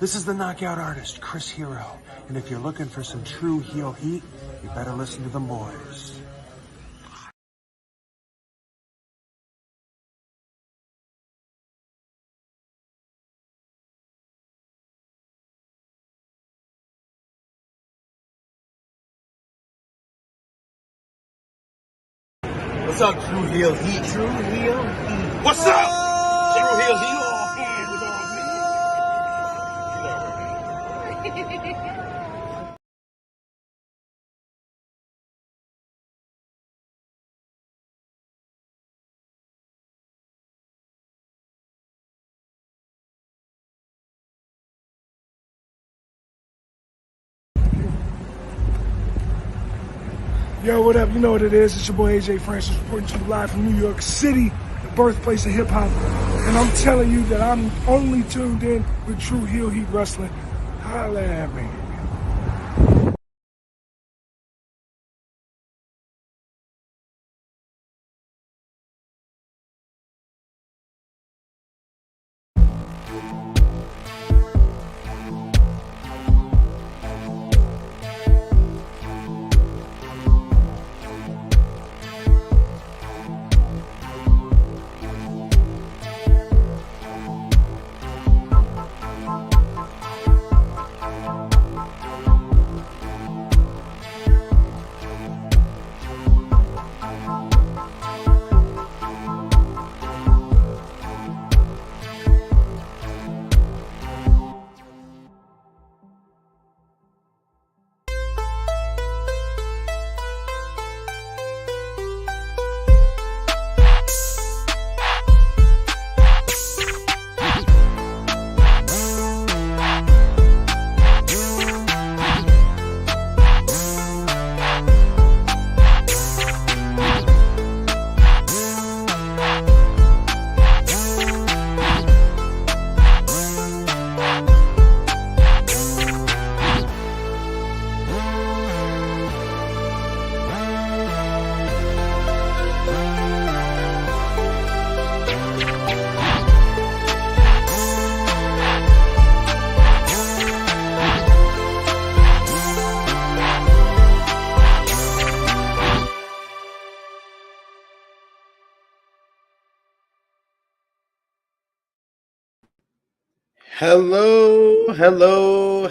This is the knockout artist, Chris Hero. And if you're looking for some true heel heat, you better listen to the boys. What's up, True Heel Heat? True Heel Heat. What's up? True Heel Heat. All hands on me. Yo, what up? You know what it is. It's your boy AJ Francis reporting to you live from New York City, the birthplace of hip-hop. And I'm telling you that I'm only tuned in with True Heel Heat Wrestling. Holla at me.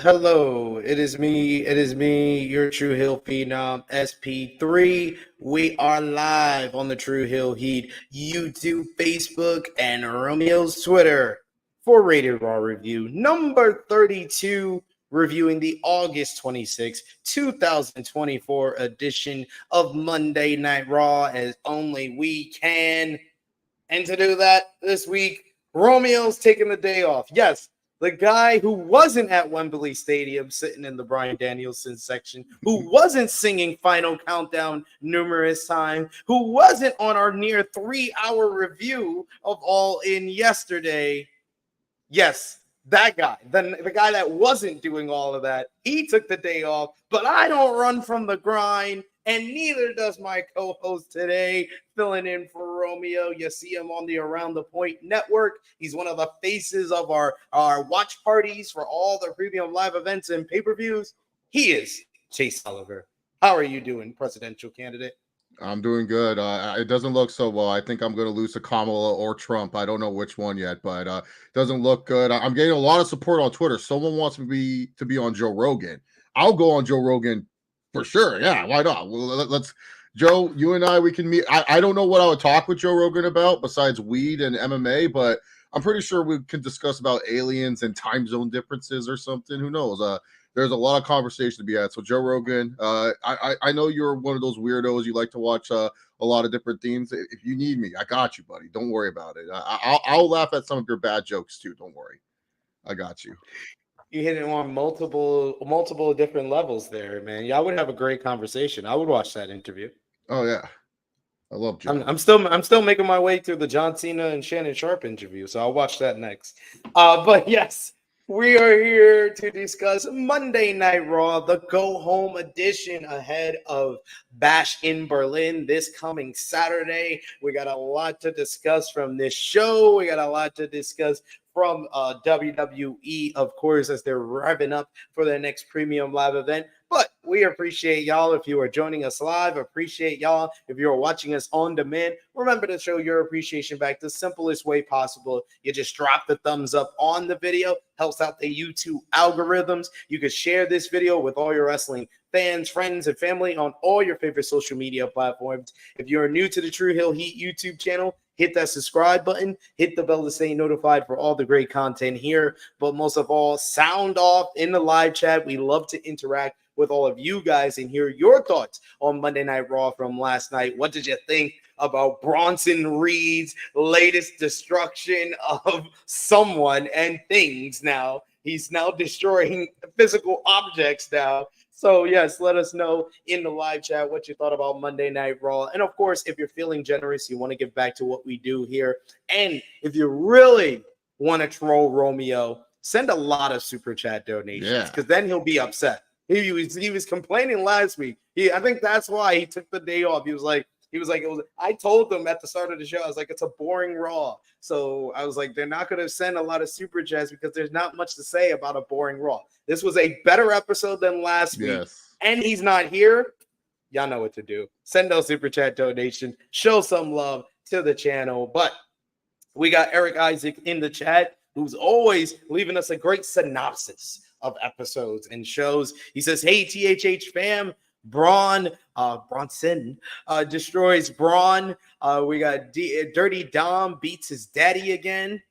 Hello. It is me, your True Hill Phenom, SP3. We are live on the True Hill Heat YouTube, Facebook, and Romeo's Twitter for Rated Raw Review number 32, reviewing the August 26, 2024 edition of Monday Night Raw as only we can. And to do that this week, Romeo's taking the day off. Yes, the guy who wasn't at Wembley Stadium sitting in the Bryan Danielson section, who wasn't singing Final Countdown numerous times, who wasn't on our near 3-hour review of All In yesterday. Yes, that guy, the guy that wasn't doing all of that, he took the day off, but I don't run from the grind, and neither does my co-host today, filling in for Romeo. You see him on the Around the Point Network. He's one of the faces of our watch parties for all the premium live events and pay-per-views. He is Chase Oliver. How are you doing, presidential candidate? I'm doing good. It doesn't look so well. I think I'm going to lose to Kamala or Trump. I don't know which one yet, but it doesn't look good. I'm getting a lot of support on Twitter. Someone wants me to be on Joe Rogan. I'll go on Joe Rogan for sure. Yeah, why not? Well, let's, Joe, you and I, we can meet. I don't know what I would talk with Joe Rogan about besides weed and MMA, but I'm pretty sure we can discuss about aliens and time zone differences or something. Who knows? There's a lot of conversation to be had. So Joe Rogan, I know you're one of those weirdos. You like to watch a lot of different things. If you need me, I got you, buddy. Don't worry about it. I'll laugh at some of your bad jokes too. Don't worry. I got you. You hit it on multiple different levels there, man. Y'all would have a great conversation. I would watch that interview. Oh yeah, I love Joe. I'm still making my way through the John Cena and Shannon Sharp interview, so I'll watch that next. But yes, we are here to discuss Monday Night Raw, the go-home edition ahead of Bash in Berlin this coming Saturday. We got a lot to discuss from this show. We got a lot to discuss from WWE, of course, as they're revving up for their next premium live event. But we appreciate y'all if you are joining us live. Appreciate y'all if you're watching us on demand. Remember to show your appreciation back the simplest way possible. You just drop the thumbs up on the video. Helps out the YouTube algorithms. You can share this video with all your wrestling fans, friends, and family on all your favorite social media platforms. If you're new to the True Hill Heat YouTube channel, hit that subscribe button, hit the bell to stay notified for all the great content here. But most of all, sound off in the live chat. We love to interact with all of you guys and hear your thoughts on Monday Night Raw from last night. What did you think about Bronson Reed's latest destruction of someone and things now? He's now destroying physical objects now. So, yes, let us know in the live chat what you thought about Monday Night Raw. And, of course, if you're feeling generous, you want to give back to what we do here. And if you really want to troll Romeo, send a lot of super chat donations because then he'll be upset. He was complaining last week. I think that's why he took the day off. He was like, I told them at the start of the show, I was like, it's a boring Raw. So I was like, they're not going to send a lot of super chats because there's not much to say about a boring Raw. This was a better episode than last week. And he's not here. Y'all know what to do. Send those super chat donations. Show some love to the channel. But we got Eric Isaac in the chat, who's always leaving us a great synopsis of episodes and shows. He says, hey, THH fam, Bronson destroys Braun. We got Dirty Dom beats his daddy again.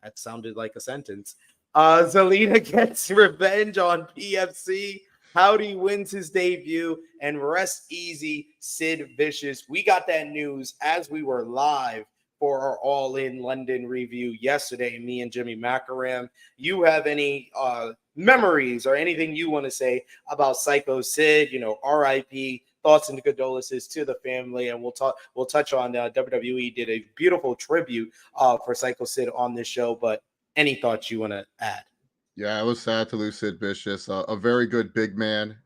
That sounded like a sentence. Zelina gets revenge on PFC. Howdy wins his debut, and rest easy, Sid Vicious. We got that news as we were live for our All In London review yesterday, me and Jimmy Macaram. You have any memories or anything you want to say about Psycho Sid? You know, RIP, thoughts and condolences to the family, and we'll touch on WWE did a beautiful tribute for Psycho Sid on this show. But any thoughts you want to add? Yeah, it was sad to lose Sid Vicious, a very good big man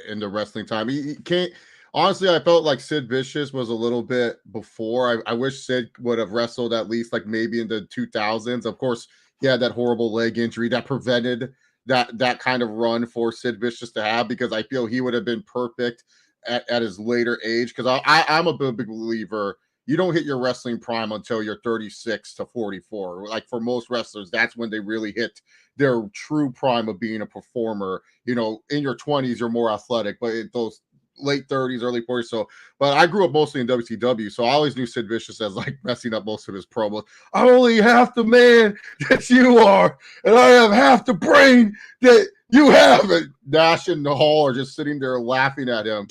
in the wrestling time. He can't. Honestly, I felt like Sid Vicious was a little bit before. I wish Sid would have wrestled at least like maybe in the 2000s. Of course, he had that horrible leg injury that prevented that kind of run for Sid Vicious to have, because I feel he would have been perfect at his later age. Because I'm a big believer, you don't hit your wrestling prime until you're 36 to 44. Like for most wrestlers, that's when they really hit their true prime of being a performer. You know, in your 20s, you're more athletic, but those late 30s, early 40s. So, but I grew up mostly in WCW, so I always knew Sid Vicious as like messing up most of his promos. I'm only half the man that you are, and I have half the brain that you have. And Dash in the hall or just sitting there laughing at him,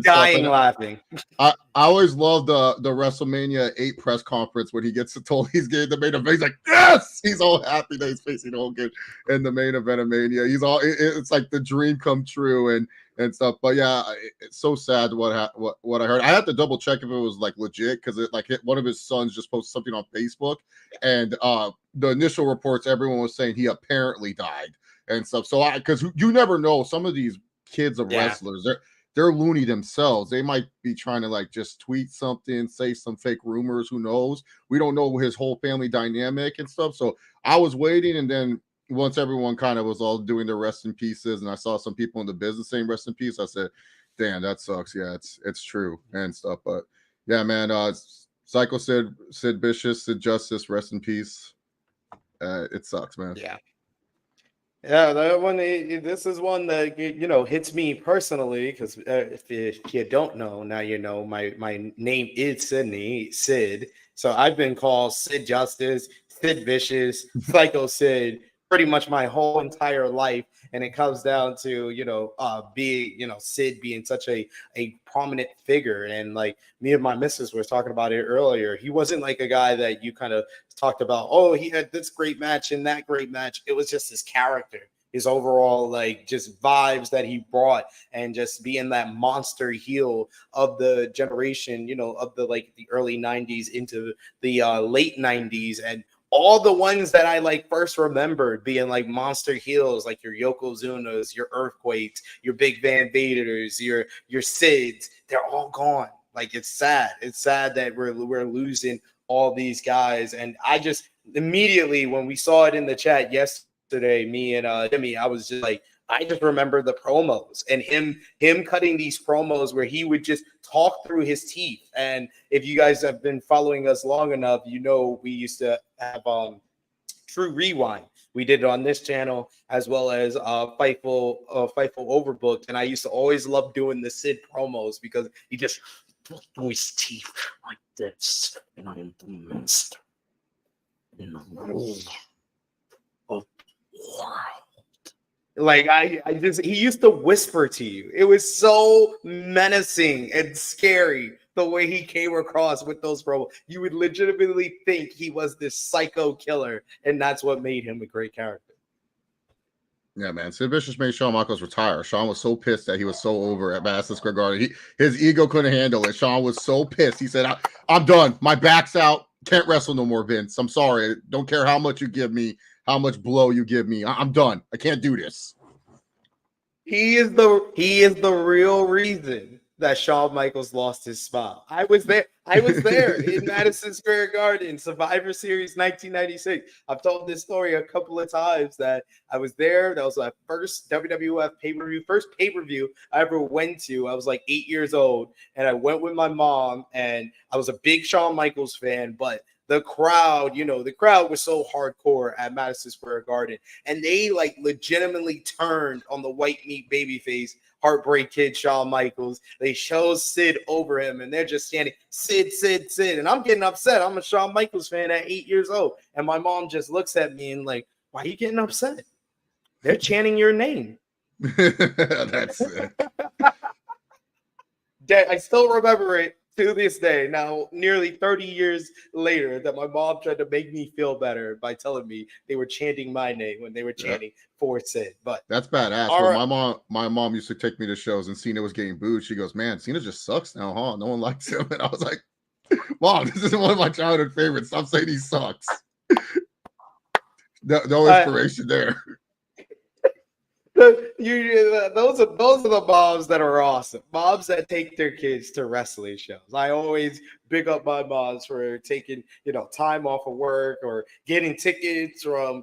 dying laughing. I always loved the WrestleMania 8 press conference when he gets told he's getting the main event. He's like, yes, he's all happy that he's facing Hogan in the main event of Mania. He's all it's like the dream come true and stuff. But yeah, it's so sad what I heard. I had to double check if it was like legit, because it like one of his sons just posted something on Facebook, and the initial reports, everyone was saying he apparently died and stuff. So because you never know, some of these kids of wrestlers, they're loony themselves. They might be trying to like just tweet something, say some fake rumors. Who knows? We don't know his whole family dynamic and stuff. So I was waiting, and then once everyone kind of was all doing their rest in pieces, and I saw some people in the business saying rest in peace, I said, damn, that sucks. Yeah, it's true and stuff. But yeah, man, Psycho Sid Vicious, Sid Justice, rest in peace. It sucks, man. Yeah, that one. This is one that hits me personally, because if you don't know, now you know. My name is Sid. So I've been called Sid Justice, Sid Vicious, Psycho Sid, pretty much my whole entire life. And it comes down to Sid being such a prominent figure. And like me and my missus were talking about it earlier, he wasn't like a guy that you kind of talked about, oh, he had this great match and that great match. It was just his character, his overall like just vibes that he brought, and just being that monster heel of the generation, of the early 90s into the late 90s. And all the ones that I like first remembered being like monster heels, like your Yokozunas, your Earthquakes, your Big Van Vaders, your Sids, they're all gone. Like, it's sad. It's sad that we're losing all these guys. And I just immediately when we saw it in the chat yesterday, me and Jimmy, I was just like, I just remember the promos and him cutting these promos where he would just talk through his teeth. And if you guys have been following us long enough, you know we used to have True Rewind. We did it on this channel as well as Fightful Overbooked. And I used to always love doing the Sid promos because he just talked through his teeth like this. And I am the master in the rule of world. Like he used to whisper to you. It was so menacing and scary the way he came across with those promos. You would legitimately think he was this psycho killer, and that's what made him a great character. Yeah, man. Sid Vicious made Shawn Michaels retire. Shawn was so pissed that he was so over at Madison Square Garden. His ego couldn't handle it. Shawn was so pissed. He said, I'm done. My back's out. Can't wrestle no more, Vince. I'm sorry. Don't care how much you give me, how much blow you give me. I'm done. I can't do this. He is the real reason that Shawn Michaels lost his smile. I was there in Madison Square Garden, Survivor Series 1996. I've told this story a couple of times that I was there. That was my first WWF pay-per-view, first pay-per-view I ever went to. I was like 8 years old, and I went with my mom, and I was a big Shawn Michaels fan, but the crowd was so hardcore at Madison Square Garden, and they like legitimately turned on the white meat babyface Heartbreak Kid Shawn Michaels. They chose Sid over him, and they're just standing, Sid, Sid, Sid. And I'm getting upset. I'm a Shawn Michaels fan at 8 years old. And my mom just looks at me and like, why are you getting upset? They're chanting your name. That's it. I still remember it to this day. Now, nearly 30 years later, that my mom tried to make me feel better by telling me they were chanting my name when they were chanting for Sid. But that's badass. Well, my mom used to take me to shows, and Cena was getting booed. She goes, "Man, Cena just sucks now, huh? No one likes him." And I was like, "Mom, this is one of my childhood favorites. Stop saying he sucks." No inspiration there. Those are the moms that are awesome. Moms that take their kids to wrestling shows. I always big up my moms for taking, time off of work or getting tickets from,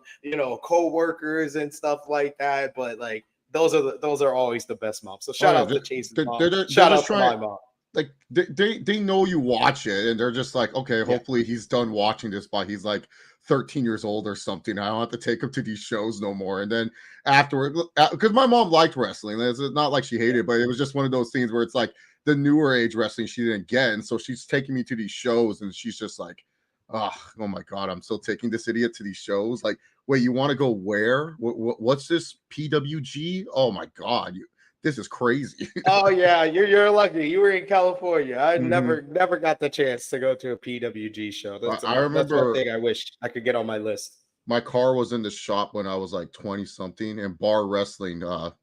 co-workers and stuff like that. But like those are always the best moms. So shout out to Chase's mom. Shout out to my mom. Like they know you watch it, and they're just like, okay, hopefully he's done watching this by he's like 13 years old or something. I don't have to take him to these shows no more. And then afterward, because my mom liked wrestling, it's not like she hated it, but it was just one of those things where it's like the newer age wrestling she didn't get, and so she's taking me to these shows, and she's just like, oh my god, I'm still taking this idiot to these shows. Like, wait, you want to go where? What's this PWG? Oh my god, this is crazy. Oh yeah, you're lucky. You were in California. I never got the chance to go to a PWG show. I remember, that's one thing I wish I could get on my list. My car was in the shop when I was like 20 something, and bar wrestling.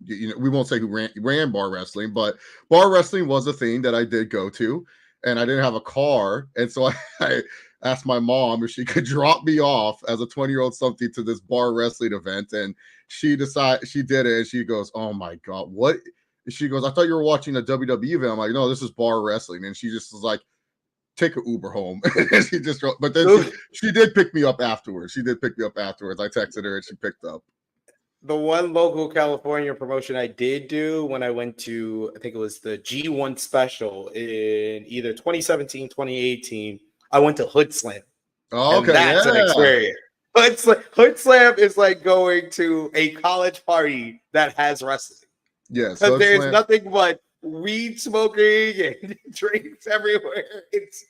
We won't say who ran bar wrestling, but bar wrestling was a thing that I did go to, and I didn't have a car, and so I asked my mom if she could drop me off as a 20-year-old something to this bar wrestling event, and she did it, and she goes, "Oh my god, what?" She goes, "I thought you were watching a WWE event." I'm like, "No, this is bar wrestling," and she just was like, "Take an Uber home." She just, but then she did pick me up afterwards. I texted her and she picked up. The one local California promotion I did do when I went to, I think it was the G1 special in either 2017, 2018, I went to Hood Slam. Oh, okay. That's an experience. Hood Slam is like going to a college party that has wrestling. Yes. Because there's nothing but weed smoking and drinks everywhere. It's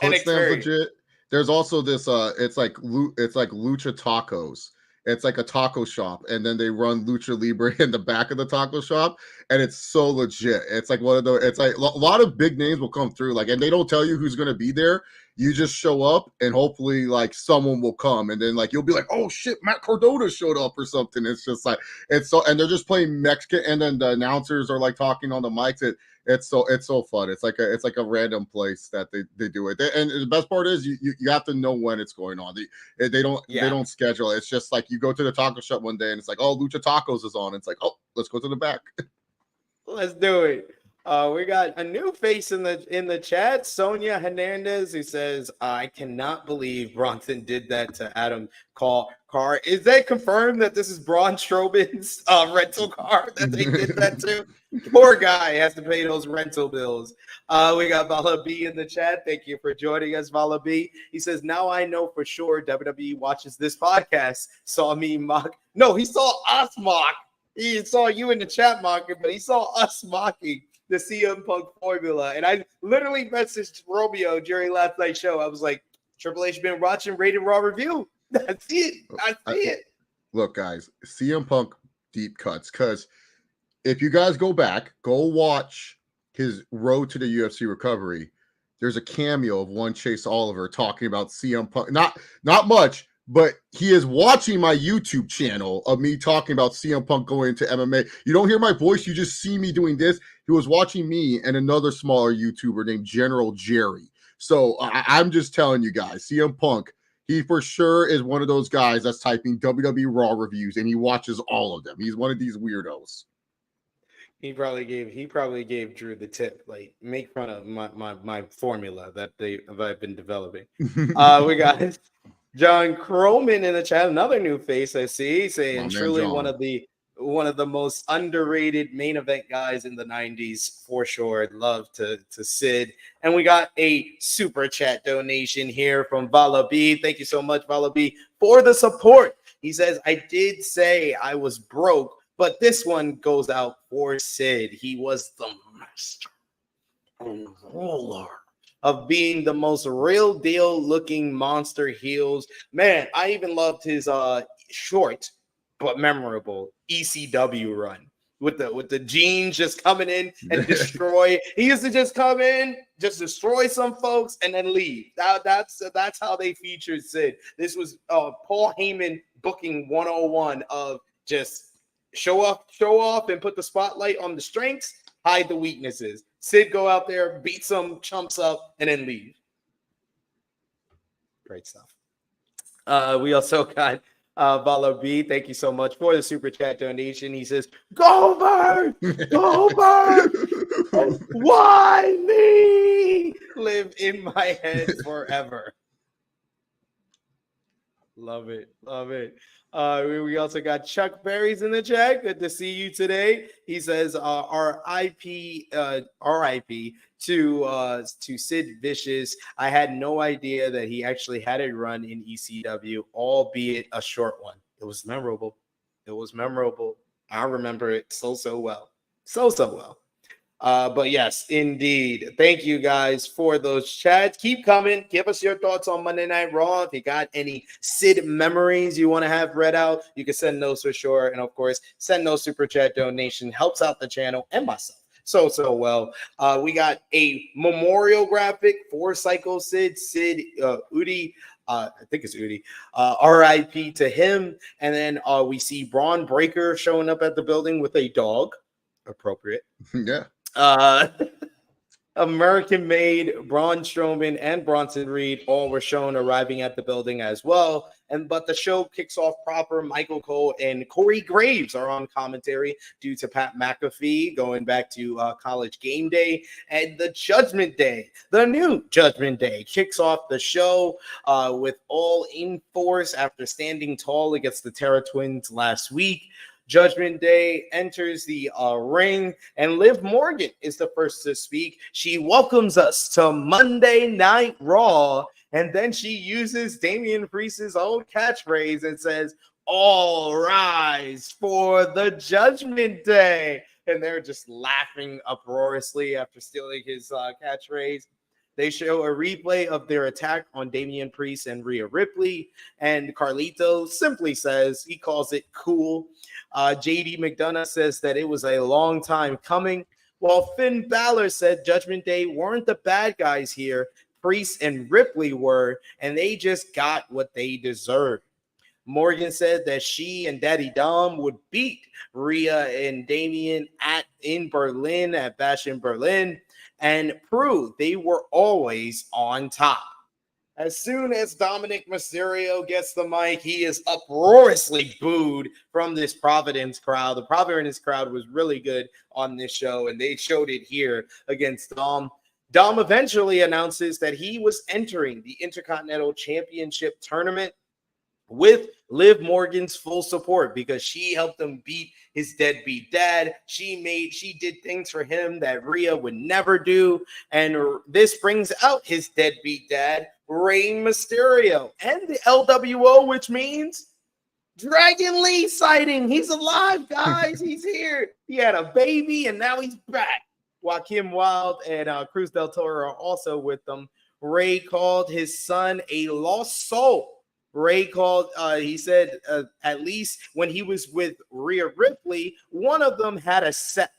an experience. Legit. There's also this it's like Lucha Tacos. It's like a taco shop, and then they run Lucha Libre in the back of the taco shop, and it's so legit. It's like one of the, it's like a lot of big names will come through, like, and they don't tell you who's going to be there. You just show up, and hopefully, like, someone will come, and then, like, you'll be like, oh shit, Matt Cardona showed up or something. It's just like, it's so, and they're just playing Mexican, and then the announcers are like talking on the mics. It's so fun. It's like a random place that they do it. And the best part is you have to know when it's going on. They don't schedule it. It's just like you go to the taco shop one day and it's like, oh, Lucha Tacos is on. It's like, oh, let's go to the back. Let's do it. We got a new face in the chat, Sonia Hernandez, who says, "I cannot believe Bronson did that to Adam Carr." Is that confirmed that this is Braun Strowman's rental car that they did that to? Poor guy has to pay those rental bills. We got Vala B in the chat. Thank you for joining us, Vala B. He says, "Now I know for sure WWE watches this podcast. Saw me mock. No, he saw us mock. He saw you in the chat mocking, but he saw us mocking the CM Punk formula." And I literally messaged Romeo during last night's show. I was like, Triple H been watching Rated Raw Review. I see it. I see it. Look, guys, CM Punk deep cuts. Because if you guys go back, go watch his road to the UFC recovery. There's a cameo of one Chase Oliver talking about CM Punk. Not much, but he is watching my YouTube channel of me talking about CM Punk going into MMA. You don't hear my voice. You just see me doing this. He was watching me and another smaller YouTuber named General Jerry. So I'm just telling you guys, CM Punk, he for sure is one of those guys that's typing WWE Raw reviews and he watches all of them. He's one of these weirdos. He probably gave Drew the tip, like make fun of my formula that I've been developing. We got John Croman in the chat, another new face I see, saying truly John. one of the most underrated main event guys in the 90s for sure. Love to Sid. And we got a super chat donation here from Vala B. Thank you so much, Vala B, for the support. He says, "I did say I was broke, but this one goes out for Sid. He was the master and ruler of being the most real deal looking monster heels." Man, I even loved his short but memorable ECW run with the jeans just coming in and destroy. He used to just come in, just destroy some folks and then leave. That's how they featured Sid. This was Paul Heyman booking 101 of just show off and put the spotlight on the strengths, hide the weaknesses. Sid go out there, beat some chumps up, and then leave. Great stuff. We also got Vala B. Thank you so much for the super chat donation. He says, "Goldberg, Goldberg, why me? Live in my head forever." Love it. Love it. We also got Chuck Berry's in the chat. Good to see you today. He says, RIP to Sid Vicious. I had no idea that he actually had a run in ECW, albeit a short one. It was memorable. It was memorable. I remember it so well. So well. But yes, indeed. Thank you guys for those chats. Keep coming. Give us your thoughts on Monday Night Raw. If you got any Sid memories you want to have read out, you can send those for sure. And of course, send those super chat donation. Helps out the channel and myself so well. We got a memorial graphic for Psycho Sid, Udi. I think it's Udi. RIP to him. And then we see Braun Breaker showing up at the building with a dog. Appropriate. Yeah. American-made Braun Strowman and Bronson Reed all were shown arriving at the building as well. But the show kicks off proper. Michael Cole and Corey Graves are on commentary due to Pat McAfee going back to College Game Day. And the Judgment Day, the new Judgment Day, kicks off the show with all in force after standing tall against the Terra Twins last week. Judgment Day enters the ring, and Liv Morgan is the first to speak. She welcomes us to Monday Night Raw, and then she uses Damian Priest's own catchphrase and says, "All rise for the Judgment Day." And they're just laughing uproariously after stealing his catchphrase. They show a replay of their attack on Damian Priest and Rhea Ripley, and Carlito simply says, he calls it cool. JD McDonough says that it was a long time coming, while Finn Balor said Judgment Day weren't the bad guys here. Priest and Ripley were, and they just got what they deserved. Morgan said that she and Daddy Dom would beat Rhea and Damian in Berlin at Bash in Berlin and prove they were always on top. As soon as Dominic Mysterio gets the mic, he is uproariously booed from this Providence crowd. The Providence crowd was really good on this show, and they showed it here against Dom. Dom eventually announces that he was entering the Intercontinental Championship tournament with Liv Morgan's full support because she helped him beat his deadbeat dad. She did things for him that Rhea would never do. And this brings out his deadbeat dad, Rey Mysterio, and the LWO, which means Dragon Lee sighting. He's alive, guys. He's here. He had a baby, and now he's back. Joaquin Wilde and Cruz del Toro are also with them. Rey called his son a lost soul. Rey called, he said, at least when he was with Rhea Ripley, one of them had a set.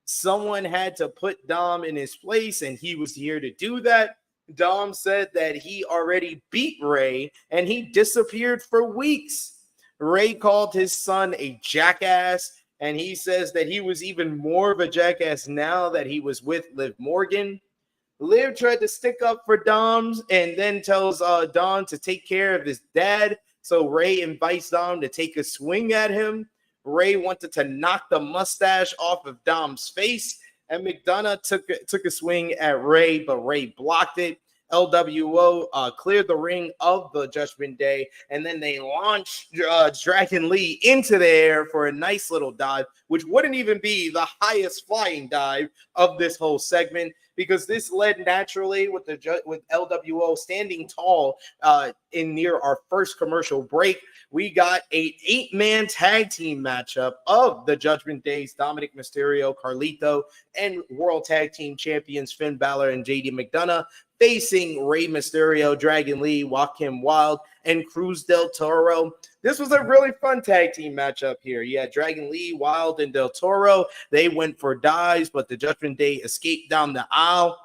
Someone had to put Dom in his place, and he was here to do that. Dom said that he already beat Rey, and he disappeared for weeks. Rey called his son a jackass, and he says that he was even more of a jackass now that he was with Liv Morgan. Liv tried to stick up for Dom and then tells Dom to take care of his dad. So Rey invites Dom to take a swing at him. Rey wanted to knock the mustache off of Dom's face, and McDonough took a swing at Rey, but Rey blocked it. LWO cleared the ring of the Judgment Day, and then they launched Dragon Lee into the air for a nice little dive, which wouldn't even be the highest flying dive of this whole segment, because this led naturally with LWO standing tall in near our first commercial break. We got an 8-man tag team matchup of the Judgment Days, Dominic Mysterio, Carlito, and World Tag Team Champions Finn Balor and JD McDonough, facing Rey Mysterio, Dragon Lee, Joaquin Wilde, and Cruz del Toro. This was a really fun tag team matchup here. You had Dragon Lee, Wilde, and Del Toro. They went for dives, but the Judgment Day escaped down the aisle.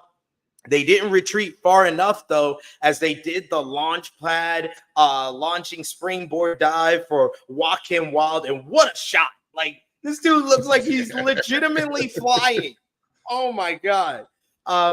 They didn't retreat far enough, though, as they did the launch pad, launching springboard dive for Joaquin Wilde. And what a shot. Like, this dude looks like he's legitimately flying. Oh, my God.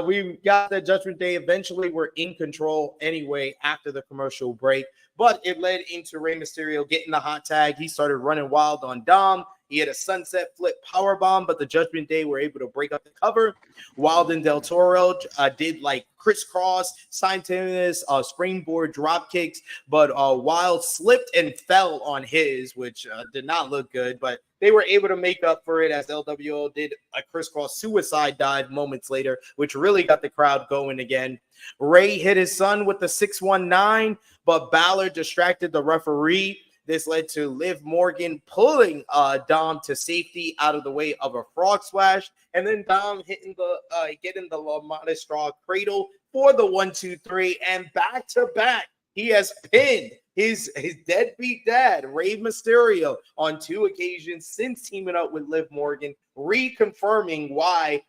We got the Judgment Day. Eventually, we're in control anyway after the commercial break. But it led into Rey Mysterio getting the hot tag. He started running wild on Dom. He had a sunset flip powerbomb, but the Judgment Day were able to break up the cover. Wilde and Del Toro did like crisscross, simultaneous springboard drop kicks, but Wilde slipped and fell on his, which did not look good, but they were able to make up for it as LWO did a crisscross suicide dive moments later, which really got the crowd going again. Rey hit his son with the 619, but Balor distracted the referee. This led to Liv Morgan pulling Dom to safety out of the way of a frog splash, and then Dom getting the La Monte Straw cradle for the 1-2-3, and back to back he has pinned his deadbeat dad, Rey Mysterio, on 2 occasions since teaming up with Liv Morgan, reaffirming why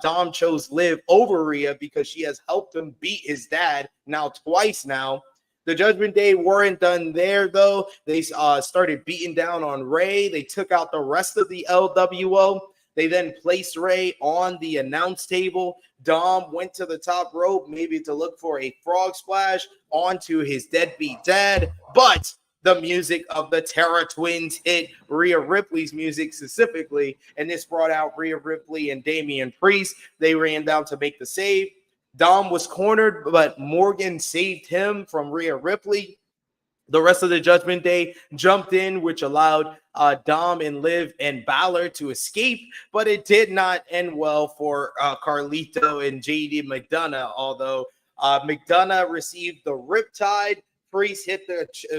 Dom chose Liv over Rhea, because she has helped him beat his dad twice now. The Judgment Day weren't done there, though. They started beating down on Rey. They took out the rest of the LWO. They then placed Rey on the announce table. Dom went to the top rope, maybe to look for a frog splash onto his deadbeat dad, but the music of the Terra Twins hit, Rhea Ripley's music specifically, and this brought out Rhea Ripley and Damian Priest. They ran down to make the save. Dom was cornered, but Morgan saved him from Rhea Ripley. The rest of the Judgment Day jumped in, which allowed Dom and Liv and Balor to escape, but it did not end well for Carlito and JD McDonough, although McDonough received the Riptide. Priest hit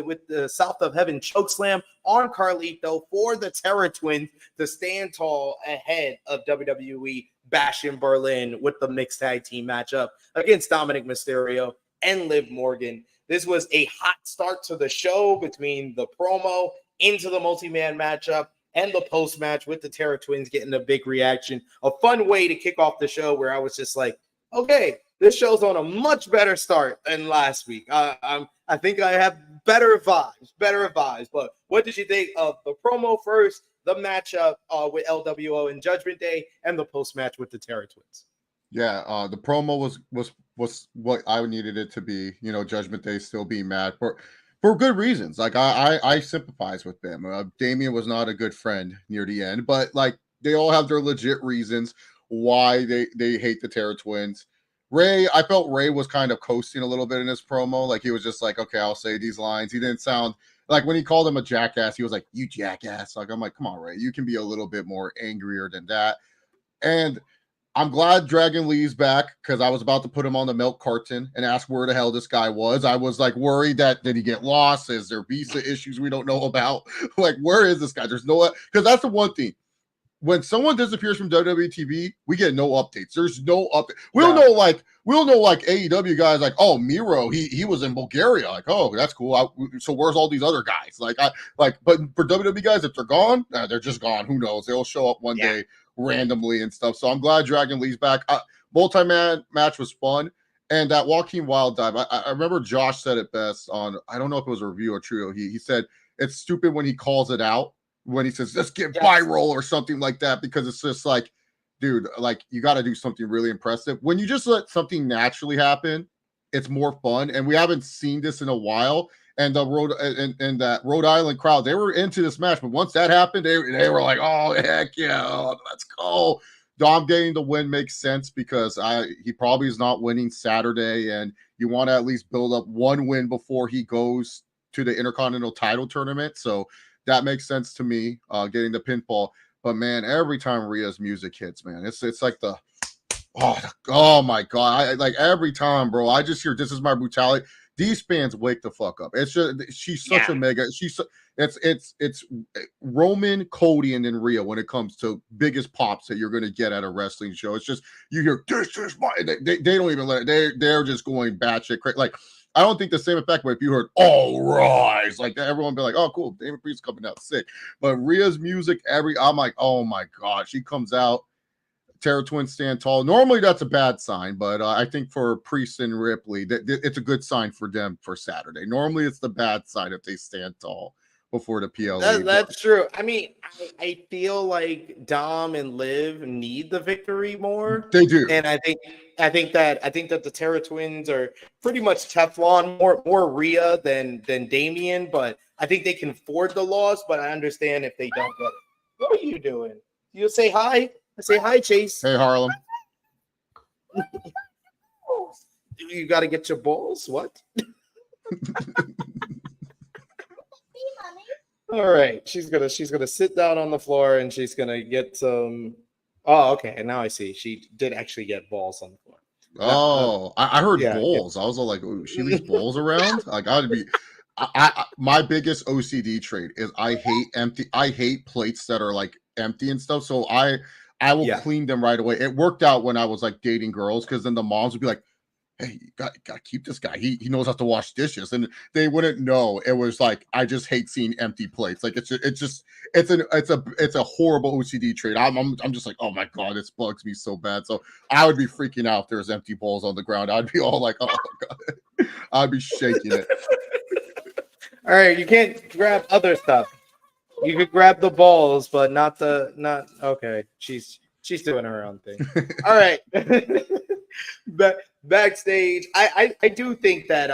with the South of Heaven chokeslam on Carlito for the Terra Twins to stand tall ahead of WWE Bash in Berlin with the mixed tag team matchup against Dominic Mysterio and Liv Morgan. This was a hot start to the show between the promo into the multi-man matchup and the post-match with the Terra Twins getting a big reaction. A fun way to kick off the show where I was just like, okay, this show's on a much better start than last week. I think I have better vibes. But what did you think of the promo first, the matchup with LWO and Judgment Day, and the post-match with the Terra Twins? Yeah, the promo was was what I needed it to be. You know, Judgment Day still being mad for good reasons. Like I sympathize with them. Damian was not a good friend near the end, but like they all have their legit reasons why they hate the Terror Twins. Ray, I felt Ray was kind of coasting a little bit in his promo. Like he was just like, okay, I'll say these lines. He didn't sound like when he called him a jackass, he was like, you jackass. Like I'm like, come on, Ray, you can be a little bit more angrier than that. And I'm glad Dragon Lee's back because I was about to put him on the milk carton and ask where the hell this guy was. I was like worried that did he get lost? Is there visa issues we don't know about? Like, where is this guy? There's no, because that's the one thing. When someone disappears from WWE TV, we get no updates. There's no update. We'll know like AEW guys like, oh, Miro, he was in Bulgaria. Like, oh, that's cool. So where's all these other guys? But for WWE guys, if they're gone, they're just gone. Who knows? They'll show up one day randomly and stuff. So I'm glad Dragon Lee's back. Multi-man match was fun. And that Joaquin Wild dive, I remember Josh said it best on, I don't know if it was a review or trio. He said it's stupid when he calls it out, when he says, let's get viral or something like that, because it's just like, dude, like you got to do something really impressive. When you just let something naturally happen, it's more fun. And we haven't seen this in a while. And the that Rhode Island crowd, they were into this match. But once that happened, they were like, oh, heck yeah, let's go. Dom getting the win makes sense because he probably is not winning Saturday. And you want to at least build up one win before he goes to the Intercontinental title tournament. So that makes sense to me, getting the pinfall. But man, every time Rhea's music hits, man, it's like the oh my god, I like every time, bro. I just hear "This Is My Brutality." These fans wake the fuck up. It's just she's such a mega. It's Roman, Cody, and then Rhea when it comes to biggest pops that you're gonna get at a wrestling show. It's just you hear "This is my." They don't even let it. They're just going batshit crazy. Like I don't think the same effect, but if you heard "All Rise," like that, everyone would be like, "Oh, cool, David Priest coming out sick." But Rhea's music, I'm like, "Oh my god," she comes out. Terror Twins stand tall. Normally, that's a bad sign, but I think for Priest and Ripley, it's a good sign for them for Saturday. Normally, it's the bad side if they stand tall before the PLE. That's true. I mean, I feel like Dom and Liv need the victory more. They do, and I think that the Terror Twins are pretty much Teflon, more Rhea than Damian, but I think they can afford the loss. But I understand if they don't get it. What are you doing? You say hi. I say hi, Chase. Hey, Harlem. You got to get your balls. What? All right, she's gonna sit down on the floor and she's gonna get some. Oh, okay. And now I see she did actually get balls on the floor. Oh, I heard balls. I was all like, "Ooh, she leaves balls around." Like I'd be. My biggest OCD trait is I hate empty. I hate plates that are like empty and stuff. So I will clean them right away. It worked out when I was like dating girls because then the moms would be like, hey, you got to keep this guy. He knows how to wash dishes. And they wouldn't know. It was like, I just hate seeing empty plates. Like it's a horrible OCD trait. I'm just like, oh my God, this bugs me so bad. So I would be freaking out if there's empty bowls on the ground. I'd be all like, oh my God. I'd be shaking it. All right. You can't grab other stuff. You could grab the balls, but not okay. She's doing her own thing. All right. But backstage, I do think that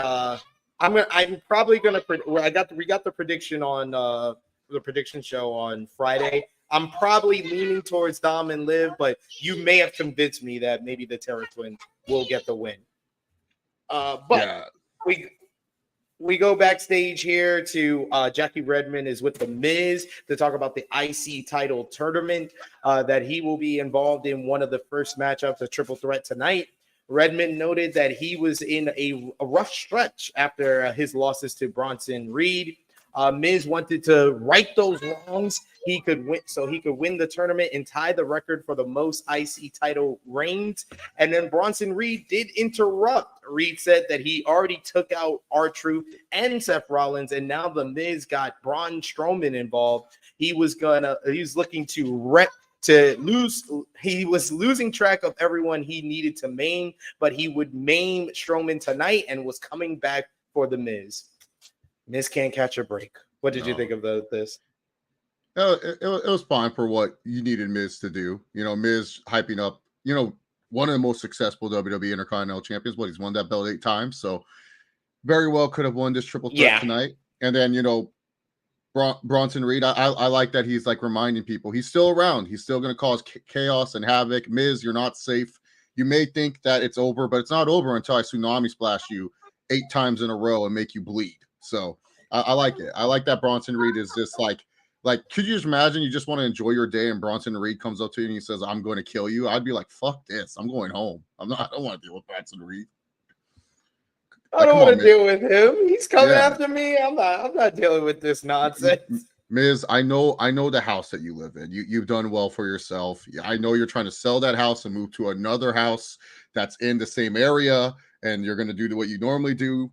I'm probably gonna we got the prediction on the prediction show on Friday. I'm probably leaning towards Dom and Liv, but you may have convinced me that maybe the Terror Twins will get the win. We go backstage here to Jackie Redmond is with the Miz to talk about the IC title tournament that he will be involved in one of the first matchups, a triple threat tonight. Redmond noted that he was in a rough stretch after his losses to Bronson Reed. Miz wanted to right those wrongs. He could win the tournament and tie the record for the most IC title reigns. And then Bronson Reed did interrupt. Reed said that he already took out R-Truth and Seth Rollins, and now the Miz got Braun Strowman involved. He was looking to lose. He was losing track of everyone he needed to maim, but he would maim Strowman tonight and was coming back for the Miz. Miz can't catch a break. What did you think of this? It was fine for what you needed Miz to do. You know, Miz hyping up. You know, one of the most successful WWE Intercontinental Champions. But he's won that belt 8 times, so very well could have won this triple threat tonight. And then, you know, Bronson Reed, I like that he's like reminding people he's still around. He's still going to cause chaos and havoc. Miz, you're not safe. You may think that it's over, but it's not over until I tsunami splash you 8 times in a row and make you bleed. So I like it. I like that Bronson Reed is just like, could you just imagine you just want to enjoy your day and Bronson Reed comes up to you and he says, I'm going to kill you. I'd be like, fuck this. I'm going home. I don't want to deal with Bronson Reed. I don't want to deal with him. He's coming after me. I'm not dealing with this nonsense. Miz, I know the house that you live in. You've done well for yourself. I know you're trying to sell that house and move to another house that's in the same area, and you're going to do what you normally do.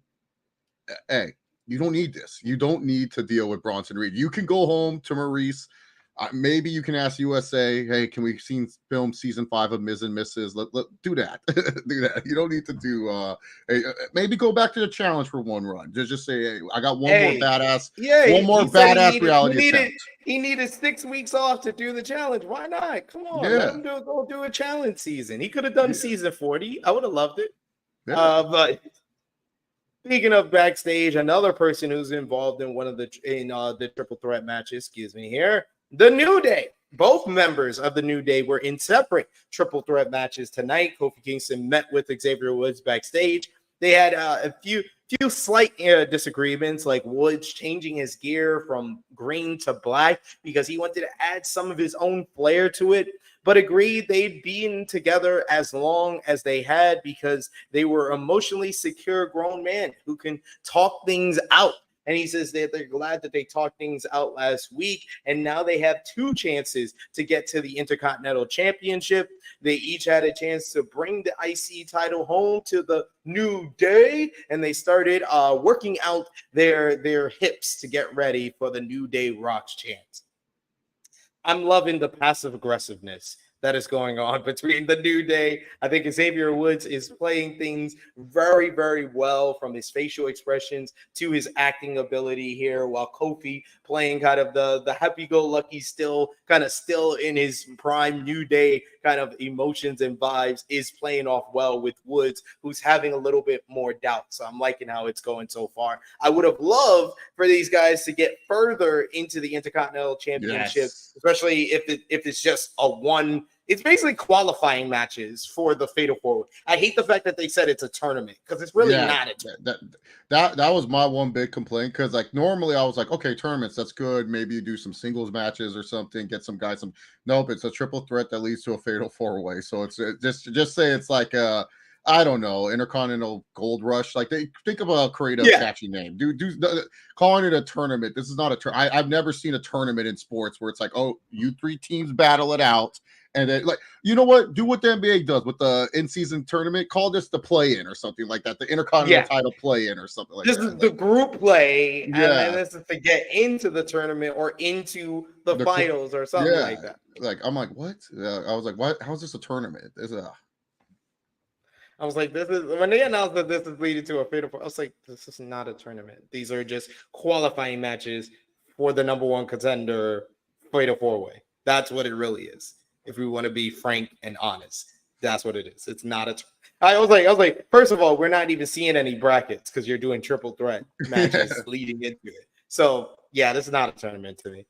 Hey, you don't need this. You don't need to deal with Bronson Reed. You can go home to Maurice. Maybe you can ask USA, hey, can we film season 5 of Miz and Mrs.? Let do that. Do that. You don't need to do maybe go back to the challenge for one run. Just say, hey, I got one more badass. Yeah, one more badass reality. He needed 6 weeks off to do the challenge. Why not? Come on, let him go do a challenge season. He could have done season 40. I would have loved it. But speaking of backstage, another person who's involved in one of the triple threat matches, The New Day. Both members of The New Day were in separate triple threat matches tonight. Kofi Kingston met with Xavier Woods backstage. They had a few slight disagreements, like Woods changing his gear from green to black because he wanted to add some of his own flair to it, but agreed they'd been together as long as they had because they were emotionally secure grown men who can talk things out. And he says that they're glad that they talked things out last week. And now they have 2 chances to get to the Intercontinental Championship. They each had a chance to bring the IC title home to the New Day. And they started working out their hips to get ready for the New Day Rocks chance. I'm loving the passive aggressiveness that is going on between the New Day. I think Xavier Woods is playing things very, very well, from his facial expressions to his acting ability here, while Kofi playing kind of the happy-go-lucky, still in his prime New Day kind of emotions and vibes, is playing off well with Woods, who's having a little bit more doubt. So I'm liking how it's going so far. I would have loved for these guys to get further into the Intercontinental Championship, especially if it's just a one. It's basically qualifying matches for the Fatal 4-Way. I hate the fact that they said it's a tournament because it's really not a tournament. That was my one big complaint, because like normally I was like, okay, tournaments, that's good. Maybe you do some singles matches or something, get some guys some. Nope, it's a triple threat that leads to a Fatal 4-Way. So it's just say it's like I don't know, Intercontinental Gold Rush. Like, they think about a creative, catchy name. Calling it a tournament. This is not a tournament. I've never seen a tournament in sports where it's like, oh, you 3 teams battle it out. And then, like, you know what? Do what the NBA does with the in-season tournament. Call this the play-in or something like that. The Intercontinental title play-in or something like that. This is the group play, and this is to get into the tournament or into the finals or something like that. Like, I'm like, what? I was like, what? How is this a tournament? I was like, this is when they announced that this is leading to a Fatal 4. I was like, this is not a tournament. These are just qualifying matches for the number 1 contender Fatal 4-Way. That's what it really is. If we want to be frank and honest, that's what it is. It's not a. I was like, first of all, we're not even seeing any brackets because you're doing triple threat matches leading into it. So yeah, this is not a tournament to me.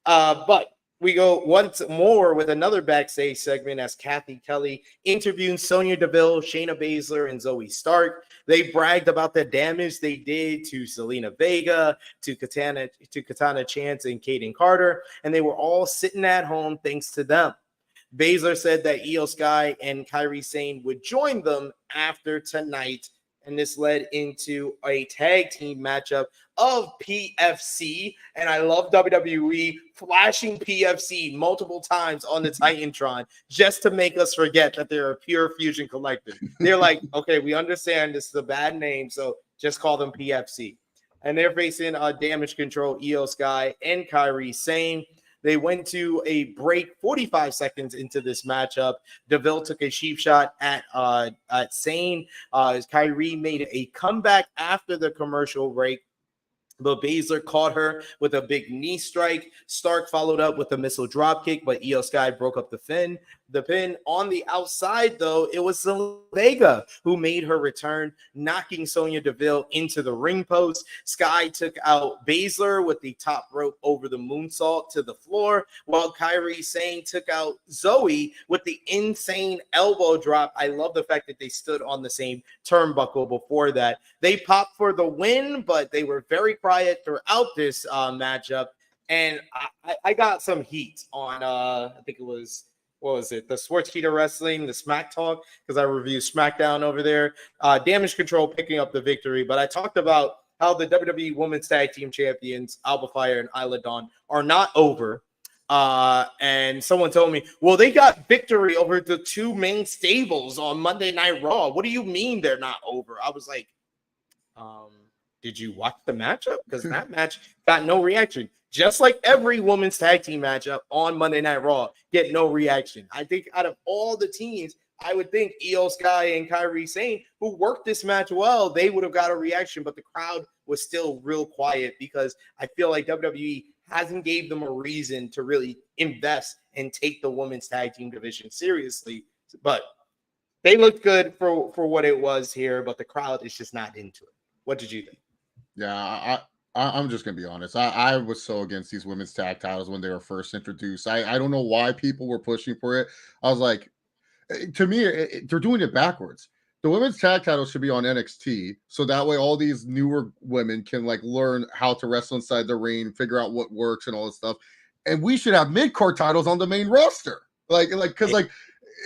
But we go once more with another backstage segment as Kathy Kelly interviewed Sonya Deville, Shayna Baszler, and Zoe Stark. They bragged about the damage they did to Selena Vega, to Katana Chance, and Kaden Carter, and they were all sitting at home thanks to them. Baszler said that Io Sky and Kairi Sane would join them after tonight, and this led into a tag team matchup of PFC. And I love WWE flashing PFC multiple times on the Titantron just to make us forget that they're a pure fusion collective. They're like, okay, we understand this is a bad name, so just call them PFC. And they're facing Damage Control, Io Sky, and Kairi Sane. They went to a break 45 seconds into this matchup. Deville took a cheap shot at Sane. Kyrie made a comeback after the commercial break, but Baszler caught her with a big knee strike. Stark followed up with a missile dropkick, but Io Sky broke up the the pin. On the outside, though, it was Zelina Vega who made her return, knocking Sonya Deville into the ring post. Sky took out Baszler with the top rope over the moonsault to the floor, while Kairi Sane took out Zoe with the insane elbow drop. I love the fact that they stood on the same turnbuckle before that. They popped for the win, but they were very quiet throughout this matchup. And I got some heat on, I think it was, what was it? The Sports Heater Wrestling, the Smack Talk, because I reviewed SmackDown over there. Damage Control picking up the victory. But I talked about how the WWE Women's Tag Team Champions, Alba Fire and Isla Dawn, are not over. And someone told me, well, they got victory over the two main stables on Monday Night Raw. What do you mean they're not over? I was like, did you watch the matchup? Because that match got no reaction. Just like every women's tag team matchup on Monday Night Raw, get no reaction. I think out of all the teams, I would think Io Sky and Kairi Sane, who worked this match well, they would have got a reaction, but the crowd was still real quiet because I feel like WWE hasn't gave them a reason to really invest and take the women's tag team division seriously. But they looked good for what it was here, but the crowd is just not into it. What did you think? Yeah, I'm just gonna be honest. I was so against these women's tag titles when they were first introduced. I don't know why people were pushing for it. I was like, to me, they're doing it backwards. The women's tag titles should be on NXT, so that way all these newer women can like learn how to wrestle inside the ring, figure out what works and all this stuff. And we should have mid-card titles on the main roster, because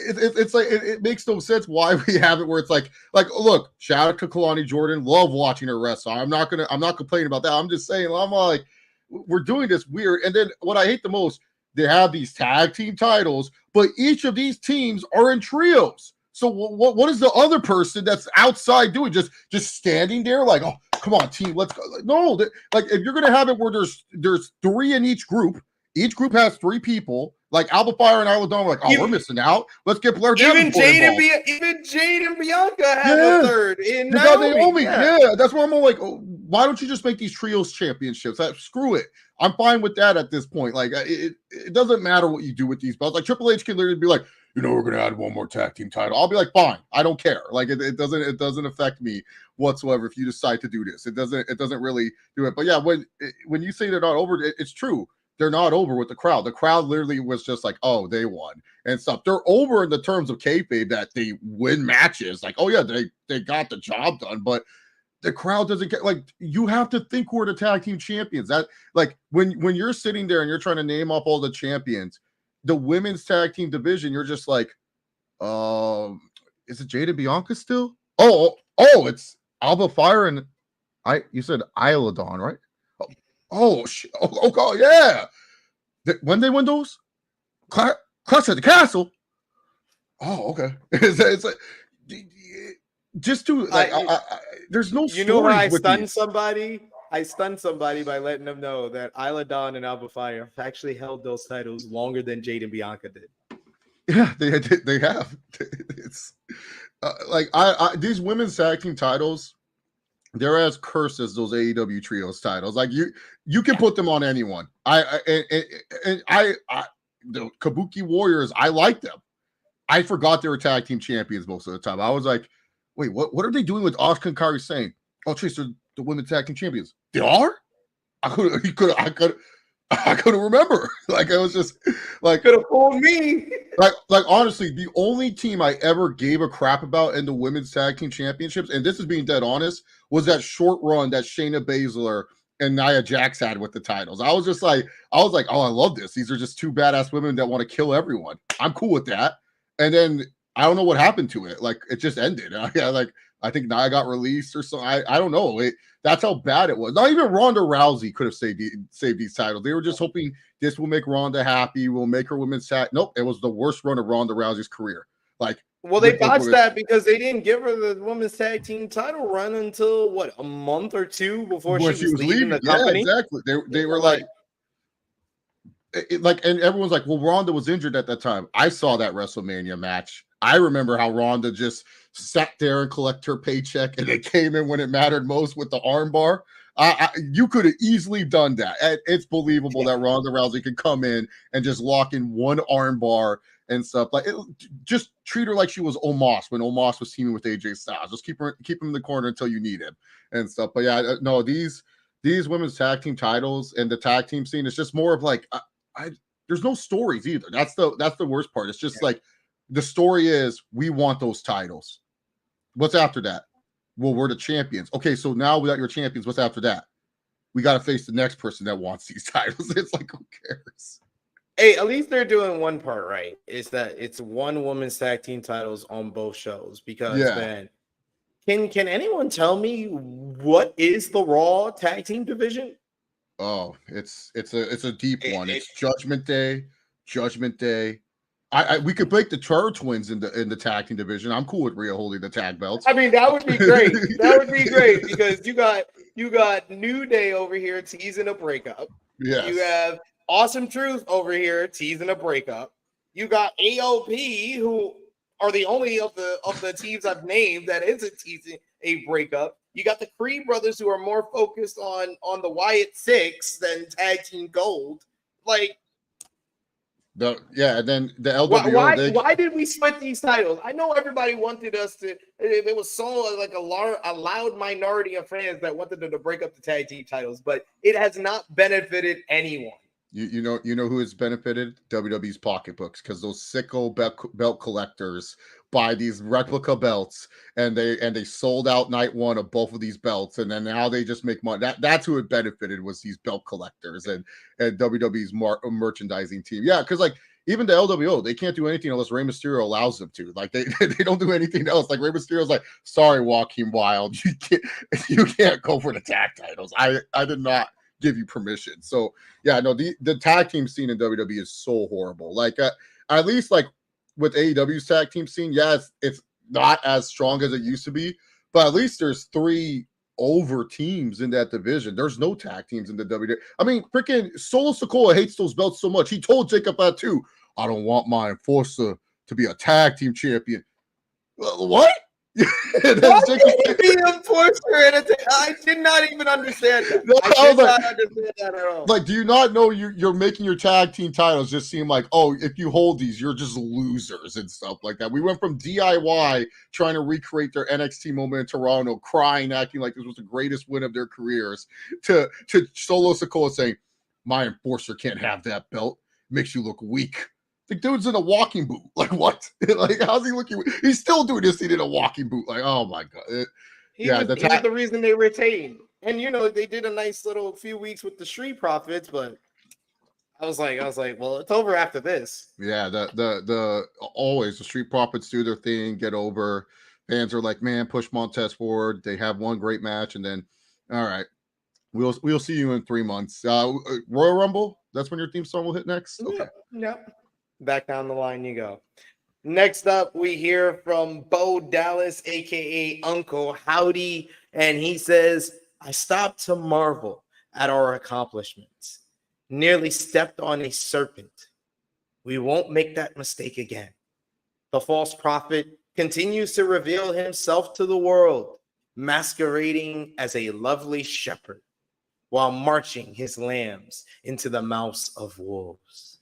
it's like it makes no sense why we have it where it's like look, shout out to Kalani Jordan, love watching her wrestle. I'm not complaining about that. I'm just saying, I'm like, we're doing this weird. And then what I hate the most, they have these tag team titles, but each of these teams are in trios. So what is the other person that's outside doing? Just standing there like, oh, come on, team, let's go. No, like if you're gonna have it where there's three in each group has three people. Like Alba Fire and Isla Dawn were like, oh, we're missing out. Let's get Blair Even Jade and Bianca have a third in Naomi. Yeah, that's why I'm like, oh, why don't you just make these trios championships? Screw it. I'm fine with that at this point. Like, it doesn't matter what you do with these belts. Like Triple H can literally be like, we're gonna add one more tag team title. I'll be like, fine, I don't care. Like, it doesn't affect me whatsoever if you decide to do this. It doesn't really do it. But yeah, when you say they're not over, it's true. They're not over with the crowd. The crowd literally was just like, oh, they won and stuff. They're over in the terms of kayfabe that they win matches. Like, oh yeah, they got the job done, but the crowd doesn't get, like, you have to think who are the tag team champions. That, like, when you're sitting there and you're trying to name off all the champions, the women's tag team division, you're just like, is it Jade and Bianca still? Oh, it's Alba Fire and you said Isla Dawn, right? Oh God, yeah. When they win those? Clash at the Castle. Oh, okay. It's like, just to like, there's no. You know how I stunned somebody? I stunned somebody by letting them know that Isla Dawn and Alba Fire have actually held those titles longer than Jade and Bianca did. Yeah, they have. It's like these women's tag team titles, they're as cursed as those AEW trios titles. Like you can put them on anyone. The Kabuki Warriors, I like them. I forgot they were tag team champions most of the time. I was like, wait, what are they doing with Asuka and Kairi saying? Oh, Chase, they're the women's tag team champions. They are? I couldn't remember. Like, I was just like, could have fooled me. like honestly, the only team I ever gave a crap about in the women's tag team championships, and this is being dead honest, was that short run that Shayna Baszler and Nia Jax had with the titles. I was like, oh, I love this. These are just two badass women that want to kill everyone. I'm cool with that. And then I don't know what happened to it. Like, it just ended. I think Nia got released or something. I don't know. That's how bad it was. Not even Ronda Rousey could have saved these titles. They were just hoping this will make Ronda happy. Will make her women's tag. Nope, it was the worst run of Ronda Rousey's career. Like, well, they botched that because they didn't give her the women's tag team title run until what, a month or two before she was leaving the company. Yeah, exactly. They were like, and everyone's like, well, Ronda was injured at that time. I saw that WrestleMania match. I remember how Ronda just sat there and collect her paycheck, and they came in when it mattered most with the arm bar. You could have easily done that. It's believable that Ronda Rousey could come in and just lock in one arm bar and stuff. Like, just treat her like she was Omos when Omos was teaming with AJ Styles. Just keep him in the corner until you need him and stuff. But yeah, no, these women's tag team titles and the tag team scene is just more of like, there's no stories either. That's the worst part. It's just like the story is we want those titles. What's after that? Well, we're the champions. Okay, so now without your champions, what's after that? We got to face the next person that wants these titles. It's like, who cares? Hey, at least they're doing one part right. Is that it's one women's tag team titles on both shows. Because man, can anyone tell me what is the Raw tag team division? Oh, it's a deep one. It's Judgment Day. We could break the Terror Twins in the tag team division. I'm cool with Rhea holding the tag belts. I mean, that would be great. That would be great because you got New Day over here teasing a breakup. Yes. You have Awesome Truth over here teasing a breakup. You got AOP, who are the only of the teams I've named that isn't teasing a breakup. You got the Creed brothers, who are more focused on the Wyatt Six than Tag Team Gold. Like, and then the LWO. Why did we split these titles? I know everybody wanted us to. It was so like a loud minority of fans that wanted to break up the tag team titles, but it has not benefited anyone. You know who has benefited? WWE's pocketbooks, because those sicko belt collectors buy these replica belts and they sold out night one of both of these belts, and then now they just make money. That's who it benefited, was these belt collectors and WWE's merchandising team. Yeah, because like even the LWO, they can't do anything unless Rey Mysterio allows them to. Like they don't do anything else. Like Rey Mysterio's like, sorry, Joaquin Wilde, you can't go for the tag titles. I did not give you permission. So yeah, no, the tag team scene in WWE is so horrible. Like at least like with AEW's tag team scene, yes, it's not as strong as it used to be, but at least there's 3 over teams in that division. There's no tag teams in the WWE. I mean, freaking Solo Sikoa hates those belts so much. He told Jacob that too. I don't want my enforcer to be a tag team champion. What? Why can be an enforcer? I did not even understand that. I did not understand that at all. Like, do you not know you're making your tag team titles just seem like, oh, if you hold these, you're just losers and stuff like that. We went from DIY trying to recreate their NXT moment in Toronto, crying, acting like this was the greatest win of their careers, to Solo Sikoa saying, my enforcer can't have that belt. Makes you look weak. The dude's in a walking boot. Like, what? Like, how's he looking? He's still doing this thing in a walking boot. Like, oh my god. He was the reason they retained. And they did a nice little few weeks with the Street Profits, but I was like, well, it's over after this. Yeah, the always the Street Profits do their thing, get over. Fans are like, man, push Montez forward. They have one great match, and then, all right, we'll see you in 3 months. Royal Rumble. That's when your theme song will hit next. Okay. Yep. Back down the line you go. Next up, we hear from Bo Dallas, aka Uncle Howdy, and he says, I stopped to marvel at our accomplishments. Nearly stepped on a serpent. We won't make that mistake again. The false prophet continues to reveal himself to the world, masquerading as a lovely shepherd while marching his lambs into the mouths of wolves.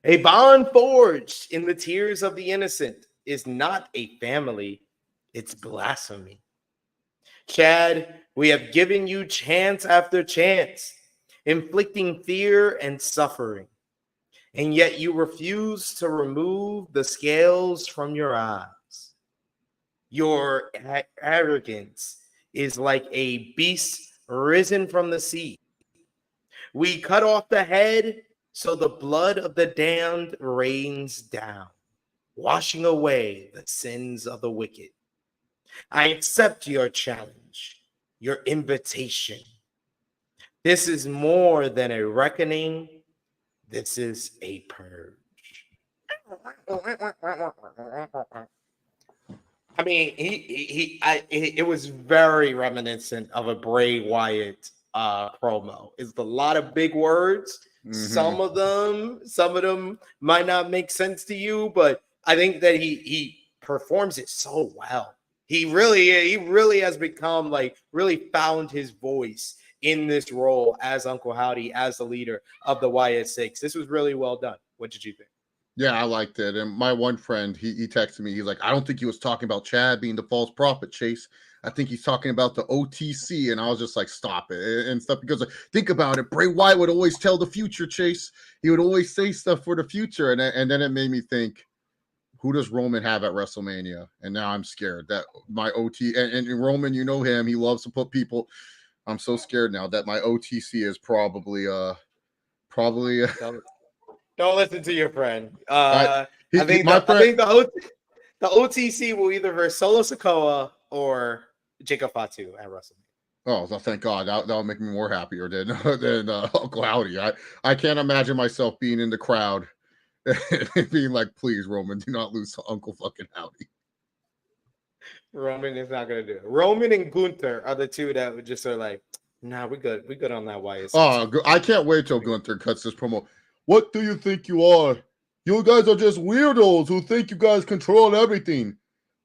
A bond forged in the tears of the innocent is not a family, it's blasphemy. Chad, we have given you chance after chance, inflicting fear and suffering, and yet you refuse to remove the scales from your eyes. Your arrogance is like a beast risen from the sea. We cut off the head, so the blood of the damned rains down, washing away the sins of the wicked. I accept your challenge, your invitation. This is more than a reckoning. This is a purge. I mean, it was very reminiscent of a Bray Wyatt promo. It's a lot of big words. Mm-hmm. Some of them might not make sense to you, but I think that he performs it so well. He really has become really found his voice in this role as Uncle Howdy, as the leader of the YS6. This was really well done. What did you think? Yeah, I liked it. And my one friend, he texted me. He's like, I don't think he was talking about Chad being the false prophet, Chase. I think he's talking about the OTC. And I was just like, stop it and stuff. Because think about it. Bray Wyatt would always tell the future, Chase. He would always say stuff for the future. And then it made me think, who does Roman have at WrestleMania? And now I'm scared that my OT and Roman, you know him. He loves to put people. I'm so scared now that my OTC is probably Don't listen to your friend. I think the OTC will either verse Solo Sikoa or Jacob Fatu at WrestleMania. Oh, so thank God. That'll make me more happier than Uncle Howdy. I can't imagine myself being in the crowd and being like, please, Roman, do not lose to Uncle fucking Howdy. Roman is not going to do it. Roman and Gunther are the two that would just are like, nah, we're good. We're good on that YS. Oh, I can't wait till Gunther cuts this promo. What do you think you are? You guys are just weirdos who think you guys control everything.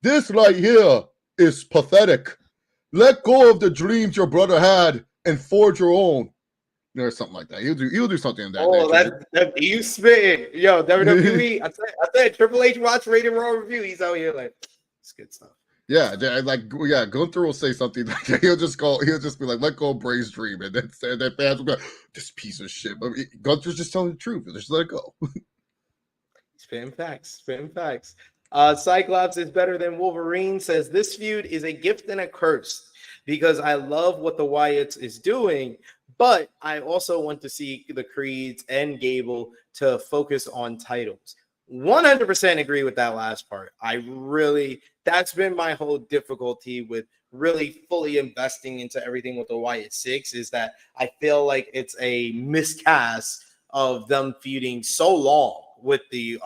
This right here is pathetic. Let go of the dreams your brother had and forge your own. There's something like that. He'll do something in that. Oh, that you spitting. Yo, WWE. I said Triple H watch Rated Raw review. He's out here like, it's good stuff. Yeah, Gunther will say something like that. He'll just be like, let go of Bray's dream. And then fans will be like, this piece of shit. But Gunther's just telling the truth. Just let it go. Spitting facts. Cyclops is better than Wolverine, says this feud is a gift and a curse because I love what the Wyatts is doing, but I also want to see the Creeds and Gable to focus on titles. 100% agree with that last part. That's been my whole difficulty with really fully investing into everything with the Wyatt Six, is that I feel like it's a miscast of them feuding so long with the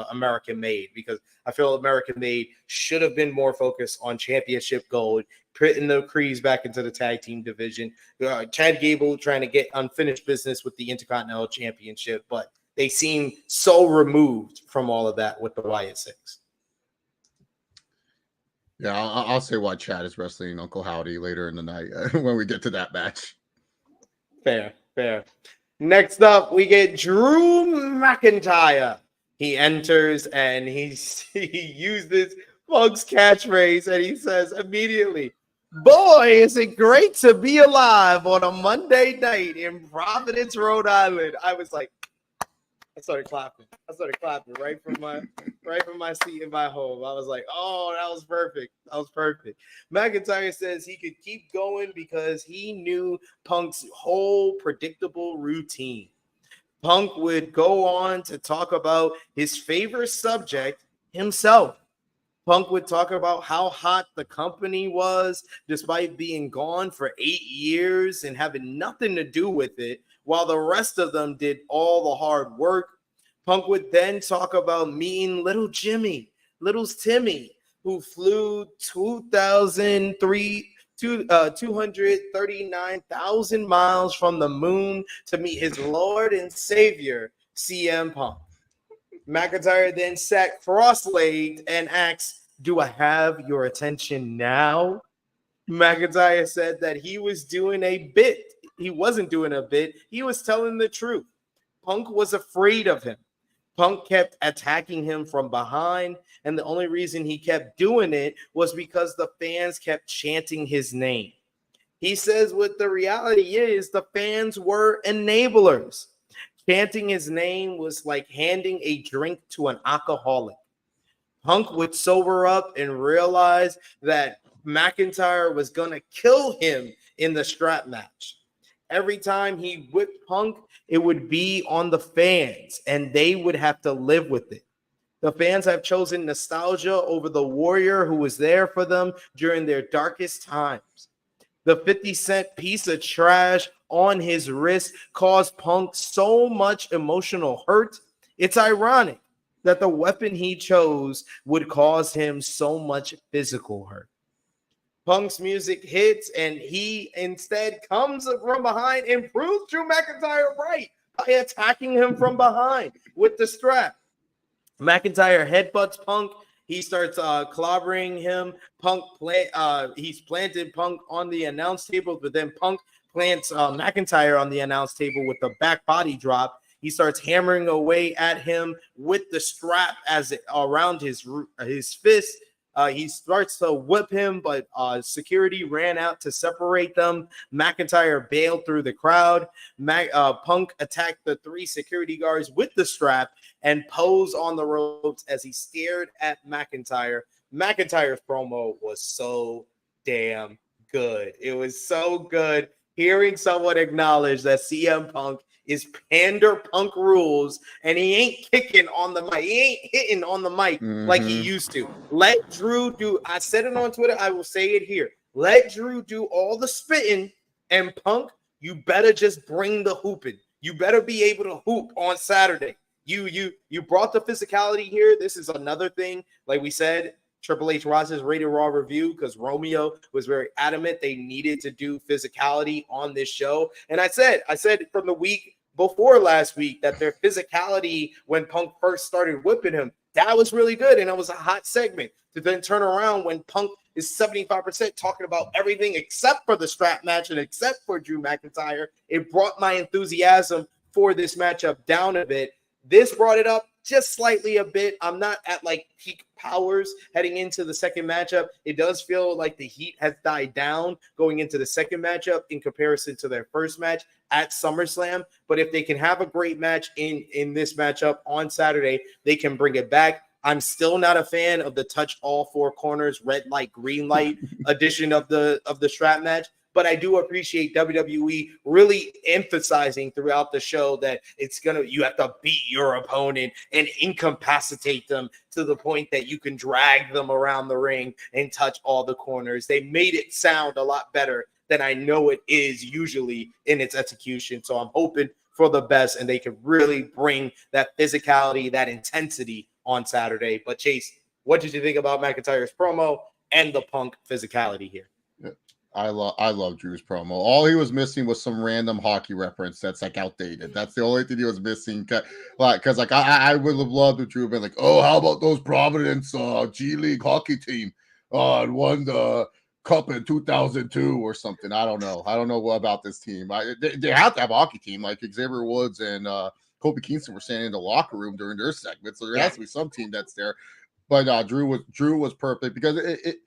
American Made, because I feel American Made should have been more focused on championship gold, putting the Creeds back into the tag team division. Chad Gable trying to get unfinished business with the Intercontinental Championship, but they seem so removed from all of that with the Wyatt Six. Yeah, I'll say why Chad is wrestling Uncle Howdy later in the night when we get to that match. Fair. Next up, we get Drew McIntyre. He enters and he uses Punk's catchphrase and he says immediately, "Boy, is it great to be alive on a Monday night in Providence, Rhode Island." I was like, I started clapping right from my seat in my home. I was like, oh, that was perfect. McIntyre says he could keep going because he knew Punk's whole predictable routine. Punk would go on to talk about his favorite subject, himself. Punk would talk about how hot the company was despite being gone for 8 years and having nothing to do with it, while the rest of them did all the hard work. Punk would then talk about meeting little Timmy, who flew 239,000 miles from the moon to meet his Lord and Savior, CM Punk. McIntyre then sat cross-legged and asked, "Do I have your attention now?" McIntyre said that he was doing a bit. He wasn't doing a bit. He was telling the truth. Punk was afraid of him. Punk kept attacking him from behind, and the only reason he kept doing it was because the fans kept chanting his name. He says what the reality is, the fans were enablers. Chanting his name was like handing a drink to an alcoholic. Punk would sober up and realize that McIntyre was going to kill him in the strap match. Every time he whipped Punk, it would be on the fans, and they would have to live with it. The fans have chosen nostalgia over the warrior who was there for them during their darkest times. The 50-cent piece of trash on his wrist caused Punk so much emotional hurt. It's ironic that the weapon he chose would cause him so much physical hurt. Punk's music hits, and he instead comes from behind and proves Drew McIntyre right by attacking him from behind with the strap. McIntyre headbutts Punk. He starts clobbering him. He's planted Punk on the announce table, but then Punk plants McIntyre on the announce table with the back body drop. He starts hammering away at him with the strap around his fist. He starts to whip him, but security ran out to separate them. McIntyre bailed through the crowd. Punk attacked the 3 security guards with the strap and posed on the ropes as he stared at McIntyre. McIntyre's promo was so damn good. It was so good hearing someone acknowledge that CM Punk is pander Punk rules, and he ain't kicking on the mic. He ain't hitting on the mic like he used to. Let Drew do. I said it on Twitter. I will say it here. Let Drew do all the spitting, and Punk, you better just bring the hooping. You better be able to hoop on Saturday. You brought the physicality here. This is another thing. Like we said, Triple H watches Rated Raw review because Romeo was very adamant they needed to do physicality on this show. And I said from the week before last week that their physicality when Punk first started whipping him, that was really good. And it was a hot segment to then turn around when Punk is 75% talking about everything except for the strap match and except for Drew McIntyre. It brought my enthusiasm for this matchup down a bit. This brought it up just slightly a bit. I'm not at like peak powers heading into the second matchup. It does feel like the heat has died down going into the second matchup in comparison to their first match at SummerSlam. But if they can have a great match in this matchup on Saturday, they can bring it back. I'm still not a fan of the touch all 4 corners, red light, green light edition of the strap match. But I do appreciate WWE really emphasizing throughout the show that you have to beat your opponent and incapacitate them to the point that you can drag them around the ring and touch all the corners. They made it sound a lot better than I know it is usually in its execution. So I'm hoping for the best and they can really bring that physicality, that intensity on Saturday. But Chase, what did you think about McIntyre's promo and the Punk physicality here? I love Drew's promo. All he was missing was some random hockey reference that's like outdated. That's the only thing he was missing. Because I would have loved if Drew been like, oh, how about those Providence G League hockey team won the cup in 2002 or something. I don't know about this team. They have to have a hockey team like Xavier Woods and Kobe Kingston were standing in the locker room during their segment. So there has to be some team that's there. But Drew was perfect because it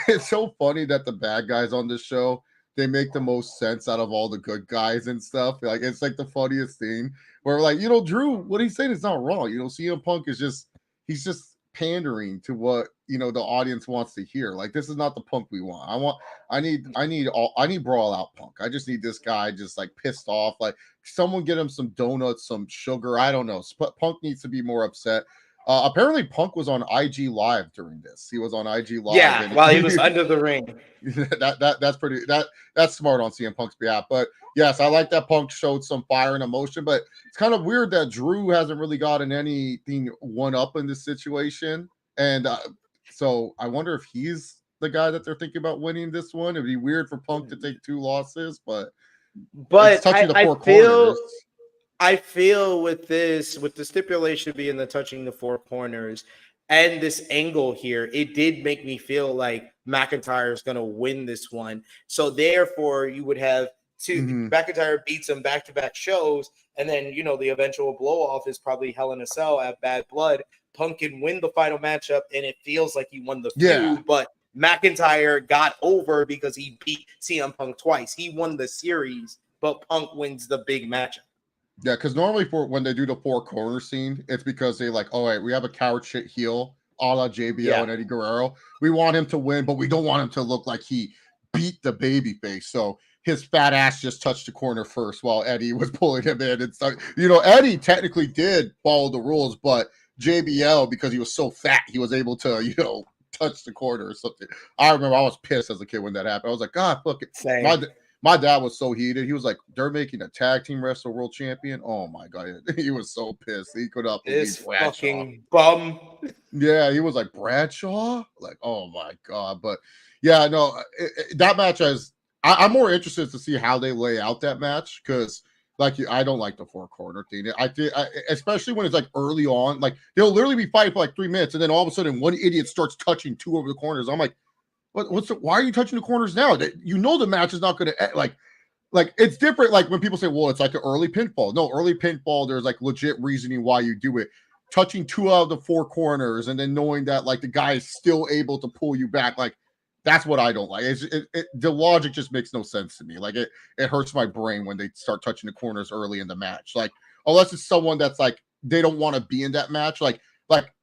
it's so funny that the bad guys on this show, they make the most sense out of all the good guys and stuff. Like, it's like the funniest thing where like, Drew, what he's saying is not wrong. CM Punk is he's just pandering to what, the audience wants to hear. Like, this is not the Punk we want. I need brawl out Punk. I just need this guy just like pissed off. Like, someone get him some donuts, some sugar. I don't know. Punk needs to be more upset. Apparently Punk was on IG Live during this. He was on IG Live. Yeah, while he was under the ring. That's smart on CM Punk's behalf. But yes, I like that Punk showed some fire and emotion, but it's kind of weird that Drew hasn't really gotten anything one up in this situation. And so I wonder if he's the guy that they're thinking about winning this one. It'd be weird for Punk to take 2 losses, but it's touching the 4 corners. I feel with the stipulation being the touching the 4 corners and this angle here, it did make me feel like McIntyre is going to win this one. So therefore, you would have McIntyre beats him back-to-back shows, and then, the eventual blow-off is probably Hell in a Cell at Bad Blood. Punk can win the final matchup, and it feels like he won the feud, but McIntyre got over because he beat CM Punk twice. He won the series, but Punk wins the big matchup. Yeah, because normally when they do the 4 corner scene, it's because they like, all right, we have a coward shit heel, a la JBL and Eddie Guerrero. We want him to win, but we don't want him to look like he beat the babyface. So his fat ass just touched the corner first while Eddie was pulling him in. And stuff. Eddie technically did follow the rules, but JBL, because he was so fat, he was able to, touch the corner or something. I remember I was pissed as a kid when that happened. I was like, God, fuck it. My dad was so heated. He was like, they're making a tag team wrestler world champion. Oh, my God. He was so pissed. He could up this fucking bum. Yeah, he was like, Bradshaw? Like, oh, my God. But, yeah, no, that match I'm more interested to see how they lay out that match because, I don't like the 4 corner thing. Especially when it's like early on. Like, they'll literally be fighting for like 3 minutes, and then all of a sudden one idiot starts touching 2 over the corners. I'm like, why are you touching the corners now? The match is not going to like. like it's different. Like when people say, well, it's like an early pinfall. No, early pinfall, there's like legit reasoning why you do it. Touching 2 out of the 4 corners and then knowing that like the guy is still able to pull you back, like that's what I don't like. The logic just makes no sense to me. Like it hurts my brain when they start touching the corners early in the match. Like unless it's someone that's like they don't want to be in that match, like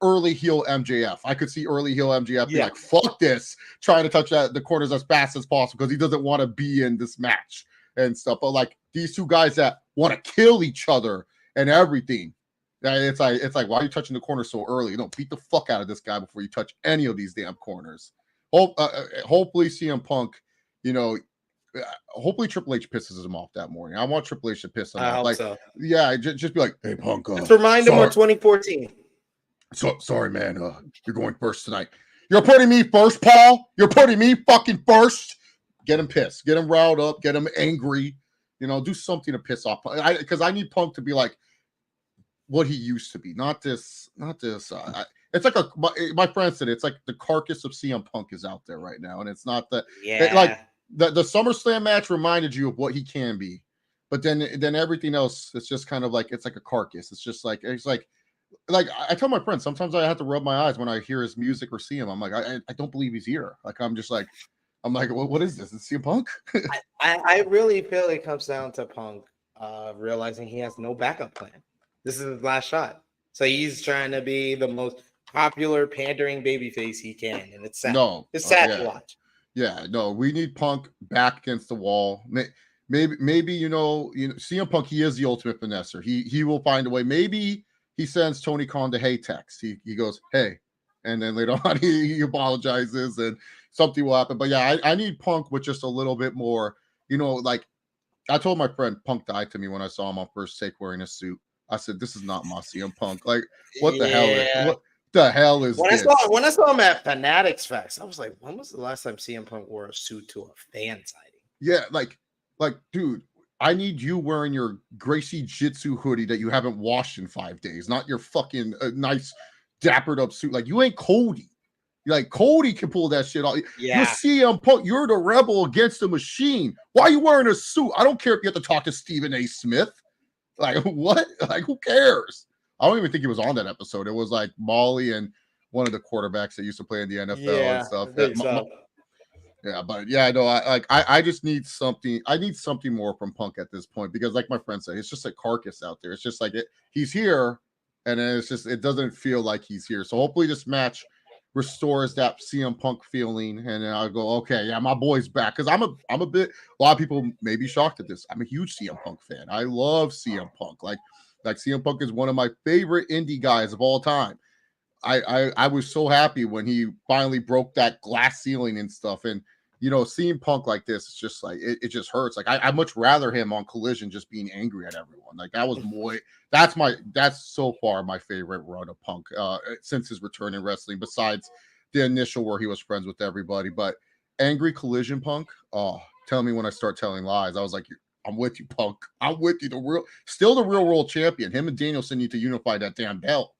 early heel MJF. I could see early heel MJF be like, fuck this, trying to touch the corners as fast as possible because he doesn't want to be in this match and stuff. But like these two guys that want to kill each other and everything. It's like, why are you touching the corner so early? You know, beat the fuck out of this guy before you touch any of these damn corners. Hopefully CM Punk, you know, hopefully Triple H pisses him off that morning. I want Triple H to piss him off. Like, so. Yeah, just be like, hey Punk, just remind him of 2014. So sorry, man. You're going first tonight. You're putting me first, Paul. You're putting me fucking first. Get him pissed. Get him riled up. Get him angry. You know, do something to piss off. Because I need Punk to be like what he used to be, not this. It's like my friend said, it's like the carcass of CM Punk is out there right now, and it's not that. Yeah. Like the SummerSlam match reminded you of what he can be, but then everything else, it's just kind of like it's like a carcass. It's just like I tell my friends sometimes I have to rub my eyes when I hear his music or see him. I'm like I don't believe he's here. Like I'm like what is this? Is CM Punk? I really feel it comes down to Punk realizing he has no backup plan. This is his last shot. So he's trying to be the most popular pandering babyface he can. And it's sad. It's sad to watch. Yeah, no, we need Punk back against the wall. Maybe you know, CM Punk, he is the ultimate finesser. He will find a way. Maybe he sends Tony Khan the hey text. He goes, hey, and then later on he apologizes and something will happen. But yeah, I need Punk with just a little bit more, you know, like I told my friend Punk died to me when I saw him on First Take wearing a suit. I said, this is not my CM Punk. Like, what the hell is when this? When I saw him at Fanatics Fest, I was like, when was the last time CM Punk wore a suit to a fan sighting? Yeah, like, dude, I need you wearing your Gracie Jitsu hoodie that you haven't washed in 5 days, not your fucking nice dappered up suit. Like, you ain't Cody. Like, Cody can pull that shit off. Yeah. You're CM Punk. You're the rebel against the machine. Why are you wearing a suit? I don't care if you have to talk to Stephen A. Smith. Like, what? Like, who cares? I don't even think he was on that episode. It was like Molly and one of the quarterbacks that used to play in the NFL and stuff. Yeah, but yeah, no, I just need something. I need something more from Punk at this point because, like my friend said, it's just a carcass out there. It's just like he's here, and then it doesn't feel like he's here. So hopefully this match restores that CM Punk feeling, and then I'll go, okay, yeah, my boy's back. Because a lot of people may be shocked at this. I'm a huge CM Punk fan. I love CM Punk. Like CM Punk is one of my favorite indie guys of all time. I was so happy when he finally broke that glass ceiling and stuff. And you know, seeing Punk like this, it's just like it just hurts. Like I much rather him on Collision just being angry at everyone. Like that's so far my favorite run of Punk since his return in wrestling, besides the initial where he was friends with everybody. But angry Collision Punk, oh, tell me when I start telling lies. I was like, I'm with you, Punk. I'm with you. Still the real world champion. Him and Danielson need to unify that damn belt.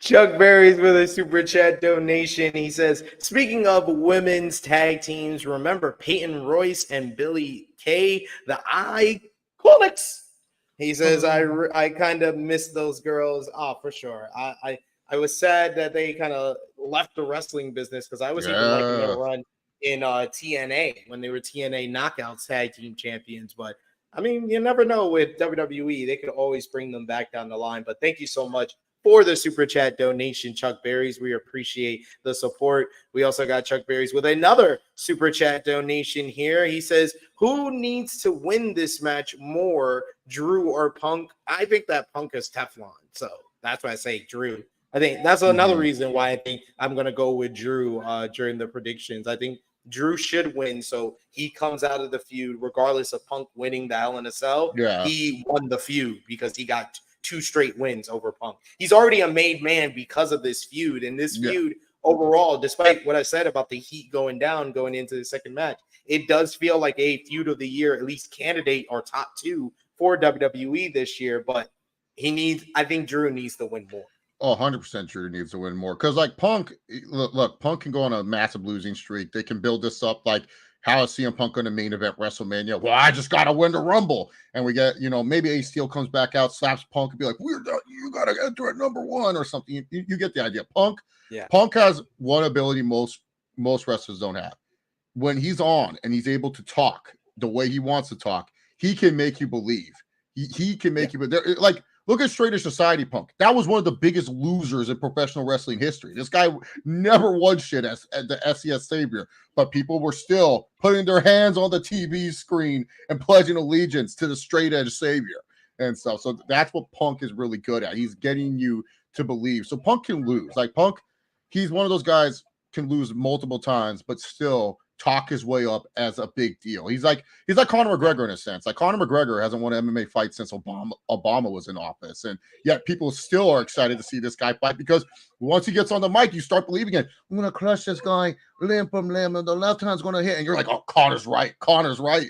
Chuck Berry's with a super chat donation. He says, speaking of women's tag teams, remember Peyton Royce and Billie Kay, the Iconics? He says, I kind of miss those girls. Oh, for sure. I was sad that they kind of left the wrestling business because I was even liking their run in TNA when they were TNA Knockouts tag team champions. But I mean, you never know with WWE. They could always bring them back down the line. But thank you so much for the super chat donation, Chuck Berry's. We appreciate the support. We also got Chuck Berry's with another super chat donation here. He says, who needs to win this match more, Drew or Punk? I think that Punk is Teflon. So that's why I say Drew. I think that's another reason why I think I'm going to go with Drew during the predictions. I think Drew should win, so he comes out of the feud regardless of Punk winning the Hell in a Cell. Yeah. He won the feud because he got 2 straight wins over Punk. He's already a made man because of this feud. And this feud overall, despite what I said about the heat going down going into the second match, it does feel like a feud of the year, at least candidate or top 2 for WWE this year. But I think Drew needs to win more. Oh, 100% Drew needs to win more. Because like Punk, look, Punk can go on a massive losing streak. They can build this up. Like how is CM Punk going to main event WrestleMania? Well, I just got to win the Rumble. And we get, maybe Ace Steel comes back out, slaps Punk and be like, you got to enter at number 1 or something. You get the idea. Punk has one ability most wrestlers don't have. When he's on and he's able to talk the way he wants to talk, he can make you believe. He can make you, but like, look at Straight Edge Society Punk. That was one of the biggest losers in professional wrestling history. This guy never won shit as the SES savior, but people were still putting their hands on the TV screen and pledging allegiance to the Straight Edge savior and stuff. So that's what Punk is really good at. He's getting you to believe. So Punk can lose. Like Punk, he's one of those guys can lose multiple times, but still talk his way up as a big deal. He's like Conor McGregor in a sense. Like Conor McGregor hasn't won an MMA fight since Obama was in office, and yet people still are excited to see this guy fight because once he gets on the mic, you start believing it. I'm gonna crush this guy, limp him, and the left hand's gonna hit, and you're like, oh, Conor's right,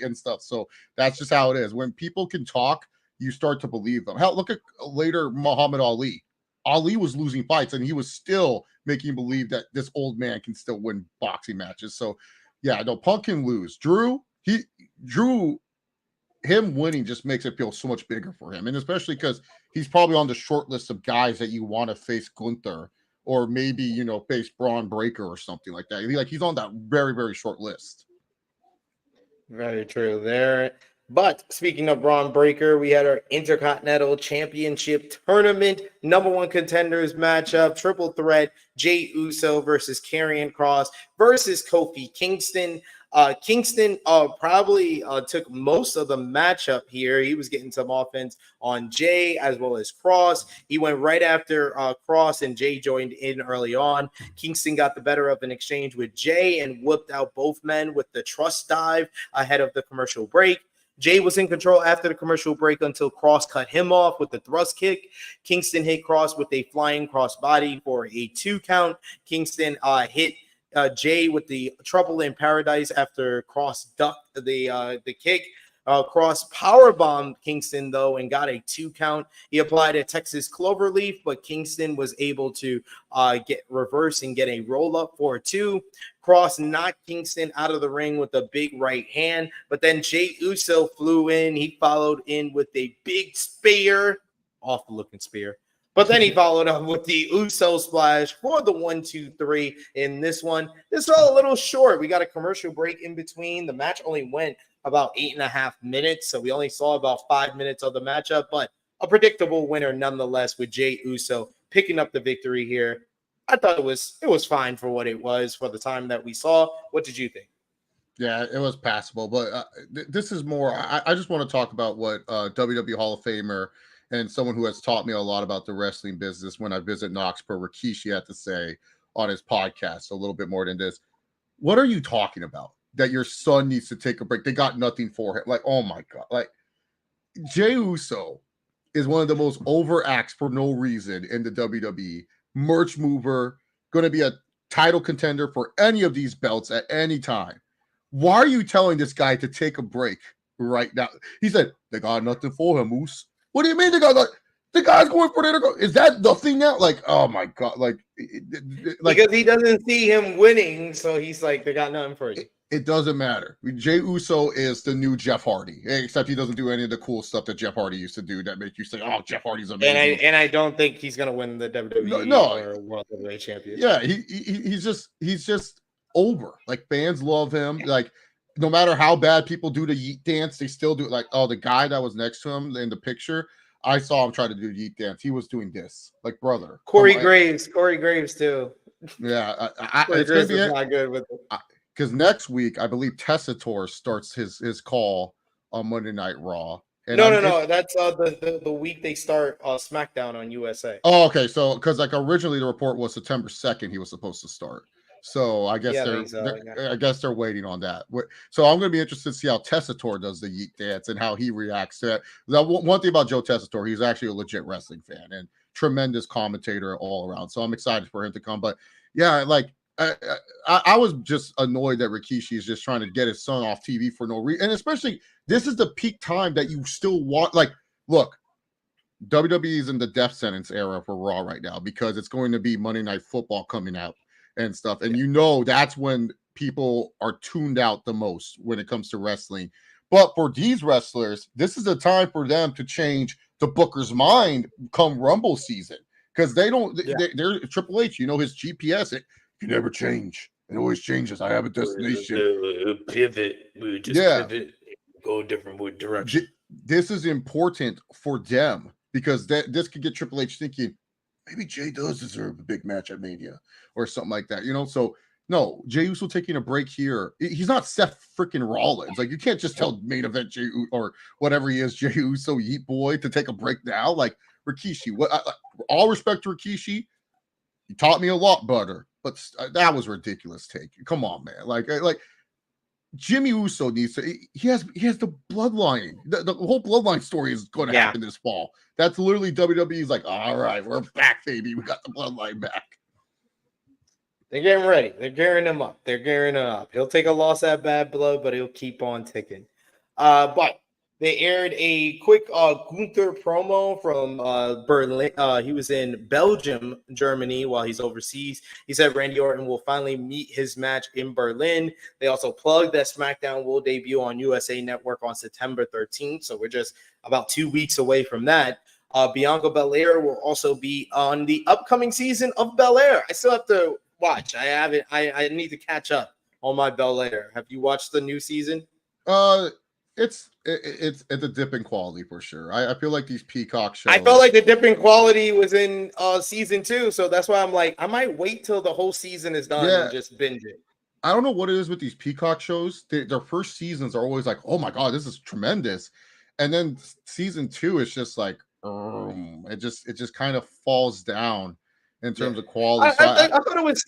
and stuff. So that's just how it is. When people can talk, you start to believe them. Hell, look at later Muhammad Ali. Ali was losing fights, and he was still making you believe that this old man can still win boxing matches. So. Yeah, no, Punk can lose. Drew, him winning just makes it feel so much bigger for him. And especially because he's probably on the short list of guys that you want to face Gunther or maybe, face Braun Breaker or something like that. He's on that very, very short list. Very true there. But speaking of Braun Breaker, we had our Intercontinental Championship Tournament #1 contenders matchup, triple threat, Jey Uso versus Karrion Kross versus Kofi Kingston. Kingston probably took most of the matchup here. He was getting some offense on Jey as well as Kross. He went right after Kross, and Jey joined in early on. Kingston got the better of an exchange with Jey and whipped out both men with the trust dive ahead of the commercial break. Jey was in control after the commercial break until Kross cut him off with the thrust kick. Kingston hit Kross with a flying crossbody for a 2 count. Kingston hit Jey with the Trouble in Paradise after Kross ducked the kick. Kross powerbombed Kingston, though, and got a 2 count. He applied a Texas Cloverleaf, but Kingston was able to get reverse and get a roll-up for a 2. Kross knocked Kingston out of the ring with a big right hand, but then Jey Uso flew in. He followed in with a big spear, awful-looking spear. But then he followed up with the Uso splash for the 1-2-3 in this one. This fell a little short. We got a commercial break in between. The match only went about 8.5 minutes, so we only saw about 5 minutes of the matchup, but a predictable winner nonetheless with Jey Uso picking up the victory here. I thought it was fine for what it was for the time that we saw. What did you think? Yeah, it was passable, but this is more. I just want to talk about what WWE Hall of Famer and someone who has taught me a lot about the wrestling business when I visit Knoxborough, Rikishi, had to say on his podcast a little bit more than this. What are you talking about? That your son needs to take a break. They got nothing for him. Like, oh my God. Like, Jey Uso is one of the most over acts for no reason in the WWE. Merch mover, going to be a title contender for any of these belts at any time. Why are you telling this guy to take a break right now? He said, they got nothing for him, Moose. What do you mean they got nothing? The guy's going for the – is that the thing now? Like, oh, my God. Like because he doesn't see him winning, so he's like, they got nothing for you. It doesn't matter. Jey Uso is the new Jeff Hardy, except he doesn't do any of the cool stuff that Jeff Hardy used to do that make you say, oh, Jeff Hardy's amazing. And I don't think he's going to win the WWE or World Heavyweight Championship. Yeah, he's just over. Like, fans love him. Like, no matter how bad people do the yeet dance, they still do it. Like, oh, the guy that was next to him in the picture, I saw him try to do yeet dance. He was doing this. Like, brother. Corey Graves too. Yeah. Corey Graves is not good with it. Because next week, I believe Tessitore starts his call on Monday Night Raw. And no. That's the week they start SmackDown on USA. Oh, okay. So, because like originally the report was September 2nd he was supposed to start. So I guess they're waiting on that. So I'm going to be interested to see how Tessitore does the yeet dance and how he reacts to it. One thing about Joe Tessitore, he's actually a legit wrestling fan and tremendous commentator all around. So I'm excited for him to come. But yeah, like. I was just annoyed that Rikishi is just trying to get his son off TV for no reason. And especially, this is the peak time that you still want. Like, look, WWE is in the death sentence era for Raw right now because it's going to be Monday Night Football coming out and stuff. And that's when people are tuned out the most when it comes to wrestling. But for these wrestlers, this is a time for them to change the Booker's mind come Rumble season, because they don't. They're Triple H. You know his GPS. It can never change. It always changes. I have a destination. Pivot. We would just pivot, go a different direction. This is important for them because this could get Triple H thinking, maybe Jay does deserve a big match at Mania or something like that. You know, so no, Jey Uso taking a break here. He's not Seth freaking Rollins. Like, you can't just tell main event Jey or whatever he is, Jey Uso, Yeet Boy, to take a break now. Like, Rikishi, all respect to Rikishi, he taught me a lot, butter, but that was ridiculous take. Come on, man. Like Jimmy Uso needs to. He has the bloodline. The whole bloodline story is going to happen this fall. That's literally WWE's like, all right, we're back, baby. We got the bloodline back. They're getting ready. They're gearing him up. He'll take a loss at Bad Blood, but he'll keep on ticking. But they aired a quick Gunther promo from Berlin. He was in Belgium, Germany, while he's overseas. He said Randy Orton will finally meet his match in Berlin. They also plugged that SmackDown will debut on USA Network on September 13th. So we're just about 2 weeks away from that. Bianca Belair will also be on the upcoming season of Belair. I still have to watch. I haven't. I need to catch up on my Belair. Have you watched the new season? It's a dip in quality for sure. I feel like these Peacock shows. I felt like the dip in quality was in season 2, so that's why I'm like, I might wait till the whole season is done and just binge it. I don't know what it is with these Peacock shows. Their first seasons are always like, oh my god, this is tremendous, and then season 2 is just like, it just kind of falls down in terms of quality. I thought it was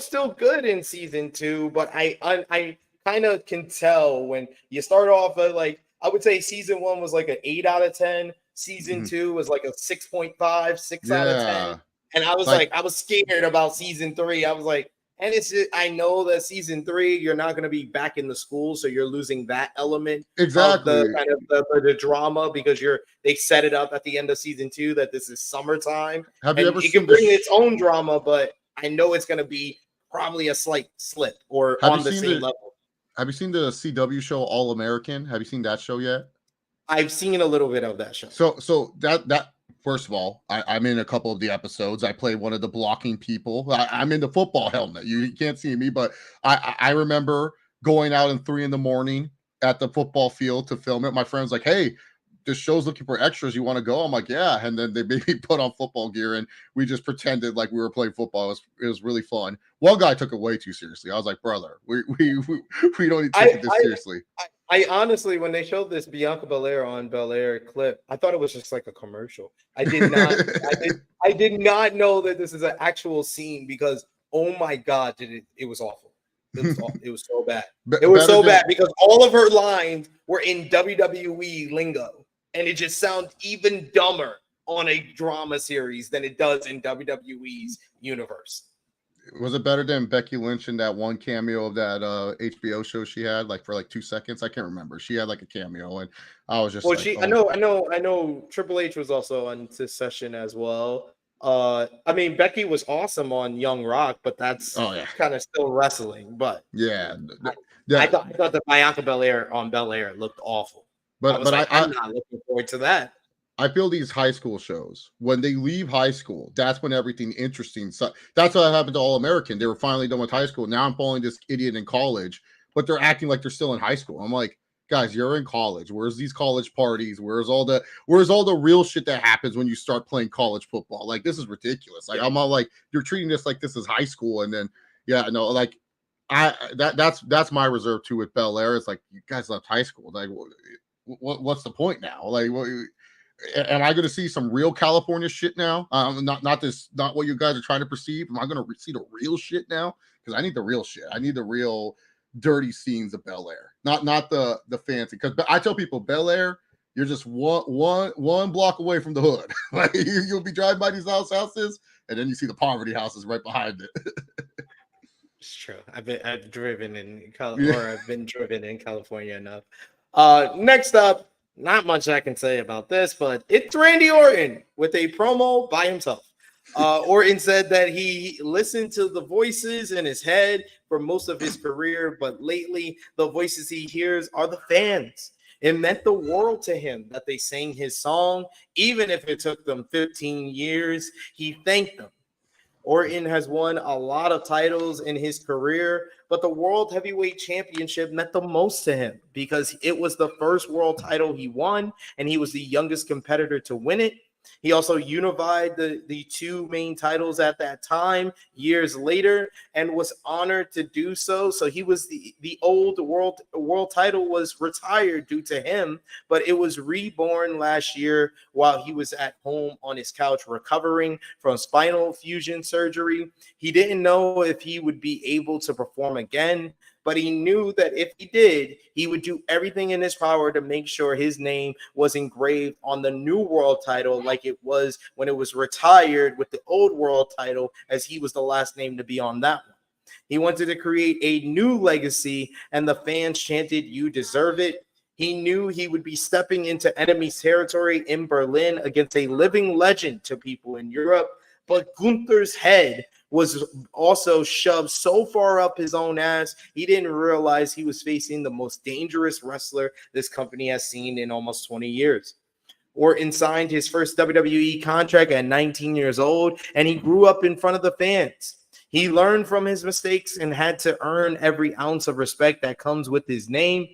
still good in season 2, but I kind of can tell when you start off at, like, I would say season 1 was like an 8 out of 10. Season 2 was like a 6.5, 6 out of 10. And I was like, I was scared about season 3. I was like, and it's just, I know that season 3, you're not going to be back in the school, so you're losing that element exactly of the kind of the drama, because they set it up at the end of season 2 that this is summertime. Have you ever it can bring its own drama, but I know it's going to be probably a slight slip or on the same level. Have you seen the CW show All American? Have you seen that show yet? I've seen a little bit of that show. So that first of all, I'm in a couple of the episodes. I play one of the blocking people. I'm in the football helmet. You can't see me, but I remember going out at 3 a.m. at the football field to film it. My friend's like, hey, this show's looking for extras. You want to go? I'm like, yeah. And then they made me put on football gear, and we just pretended like we were playing football. It was really fun. One guy took it way too seriously. I was like, brother, we don't need to take this seriously. I honestly, when they showed this Bianca Belair on Belair clip, I thought it was just like a commercial. I did not. I did not know that this is an actual scene, because oh my god, it was awful. It was awful. It was so bad. It was so bad because all of her lines were in WWE lingo, and it just sounds even dumber on a drama series than it does in WWE's universe. Was it better than Becky Lynch in that one cameo of that HBO show she had, like for like 2 seconds? I can't remember. She had like a cameo, and I was just like, I know Triple H was also on this session as well. I mean, Becky was awesome on Young Rock, but that's kind of still wrestling. But I thought the Bianca Belair on Belair looked awful. But I'm not looking forward to that. I feel these high school shows, when they leave high school, that's when everything interesting. So that's what happened to All American. They were finally done with high school. Now I'm following this idiot in college, but they're acting like they're still in high school. I'm like, guys, you're in college. Where's these college parties? Where's all the real shit that happens when you start playing college football? Like, this is ridiculous. Like, I'm all like, you're treating this like this is high school, and then like that's my reserve too with Belair. It's like, you guys left high school. Like, what's the point now? Like, am I going to see some real California shit now? Not what you guys are trying to perceive. Am I going to see the real shit now? Because I need the real shit. I need the real dirty scenes of Belair, not the fancy. Because I tell people, Belair, you're just one block away from the hood. Like, you'll be driving by these houses, and then you see the poverty houses right behind it. It's true. I've been driven in California enough. Next up. Not much I can say about this, but it's Randy Orton with a promo by himself. Orton said that he listened to the voices in his head for most of his career, but lately the voices he hears are the fans. It meant the world to him that they sang his song, even if it took them 15 years. He thanked them. Orton has won a lot of titles in his career, but the World Heavyweight Championship meant the most to him because it was the first world title he won, and he was the youngest competitor to win it. He also unified the two main titles at that time years later and was honored to do so. So he was the old world title was retired due to him, but it was reborn last year while he was at home on his couch recovering from spinal fusion surgery. He didn't know if he would be able to perform again, but he knew that if he did, he would do everything in his power to make sure his name was engraved on the new world title like it was when it was retired with the old world title, as he was the last name to be on that one. He wanted to create a new legacy, and the fans chanted, "You deserve it." He knew he would be stepping into enemy territory in Berlin against a living legend to people in Europe, but Gunther's head was also shoved so far up his own ass, he didn't realize he was facing the most dangerous wrestler this company has seen in almost 20 years. Orton signed his first WWE contract at 19 years old, and he grew up in front of the fans. He learned from his mistakes and had to earn every ounce of respect that comes with his name.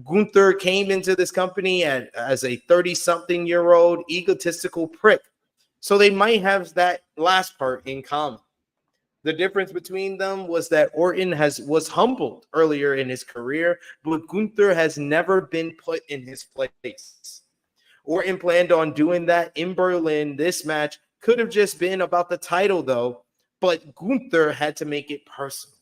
Gunther came into this company as a 30-something-year-old egotistical prick, so they might have that last part in common. The difference between them was that Orton was humbled earlier in his career, but Gunther has never been put in his place. Orton planned on doing that in Berlin. This match could have just been about the title, though, but Gunther had to make it personal.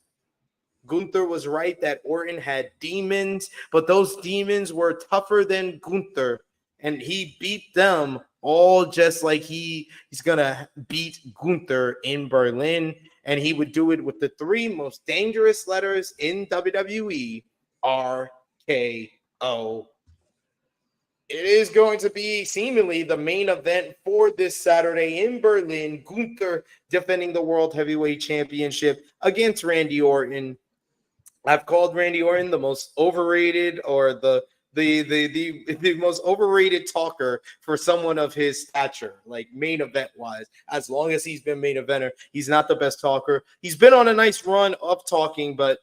Gunther was right that Orton had demons, but those demons were tougher than Gunther, and he beat them all just like he's going to beat Gunther in Berlin. And he would do it with the three most dangerous letters in WWE, RKO. It is going to be seemingly the main event for this Saturday in Berlin. Gunther defending the World Heavyweight Championship against Randy Orton. I've called Randy Orton the most overrated, or the most overrated talker for someone of his stature, like main event wise. As long as he's been main eventer, he's not the best talker. He's been on a nice run of talking, but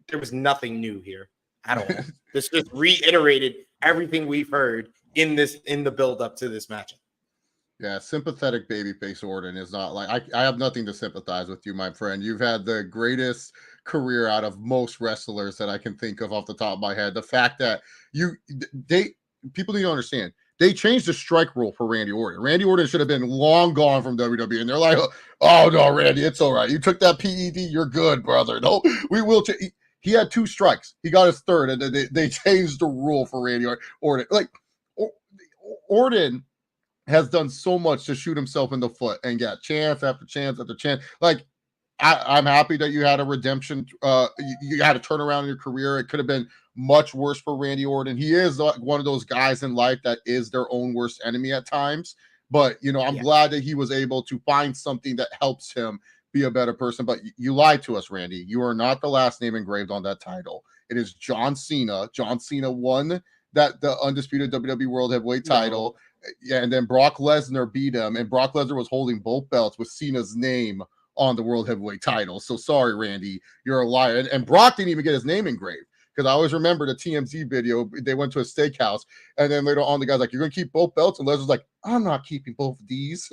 there was nothing new here at all. This just reiterated everything we've heard in the build up to this matchup. Yeah, sympathetic babyface Orton is not like I have nothing to sympathize with you, my friend. You've had the greatest career out of most wrestlers that I can think of off the top of my head. The fact that people need to understand, they changed the strike rule for Randy Orton. Randy Orton should have been long gone from WWE, and they're like, "Oh no, Randy, it's all right. You took that PED, you're good, brother. No, we will." He had 2 strikes. He got his third, and they changed the rule for Randy Orton. Like Orton has done so much to shoot himself in the foot and got chance after chance after chance. Like, I'm happy that you had a redemption. You had a turnaround in your career. It could have been much worse for Randy Orton. He is one of those guys in life that is their own worst enemy at times. But, I'm glad that he was able to find something that helps him be a better person. But you lied to us, Randy. You are not the last name engraved on that title. It is John Cena. John Cena won the undisputed WWE World Heavyweight title. Yeah, and then Brock Lesnar beat him, and Brock Lesnar was holding both belts with Cena's name on the World Heavyweight title. So sorry, Randy, you're a liar. And Brock didn't even get his name engraved, because I always remember the TMZ video. They went to a steakhouse, and then later on, the guy's like, "You're going to keep both belts?" And Lesnar's like, "I'm not keeping both of these."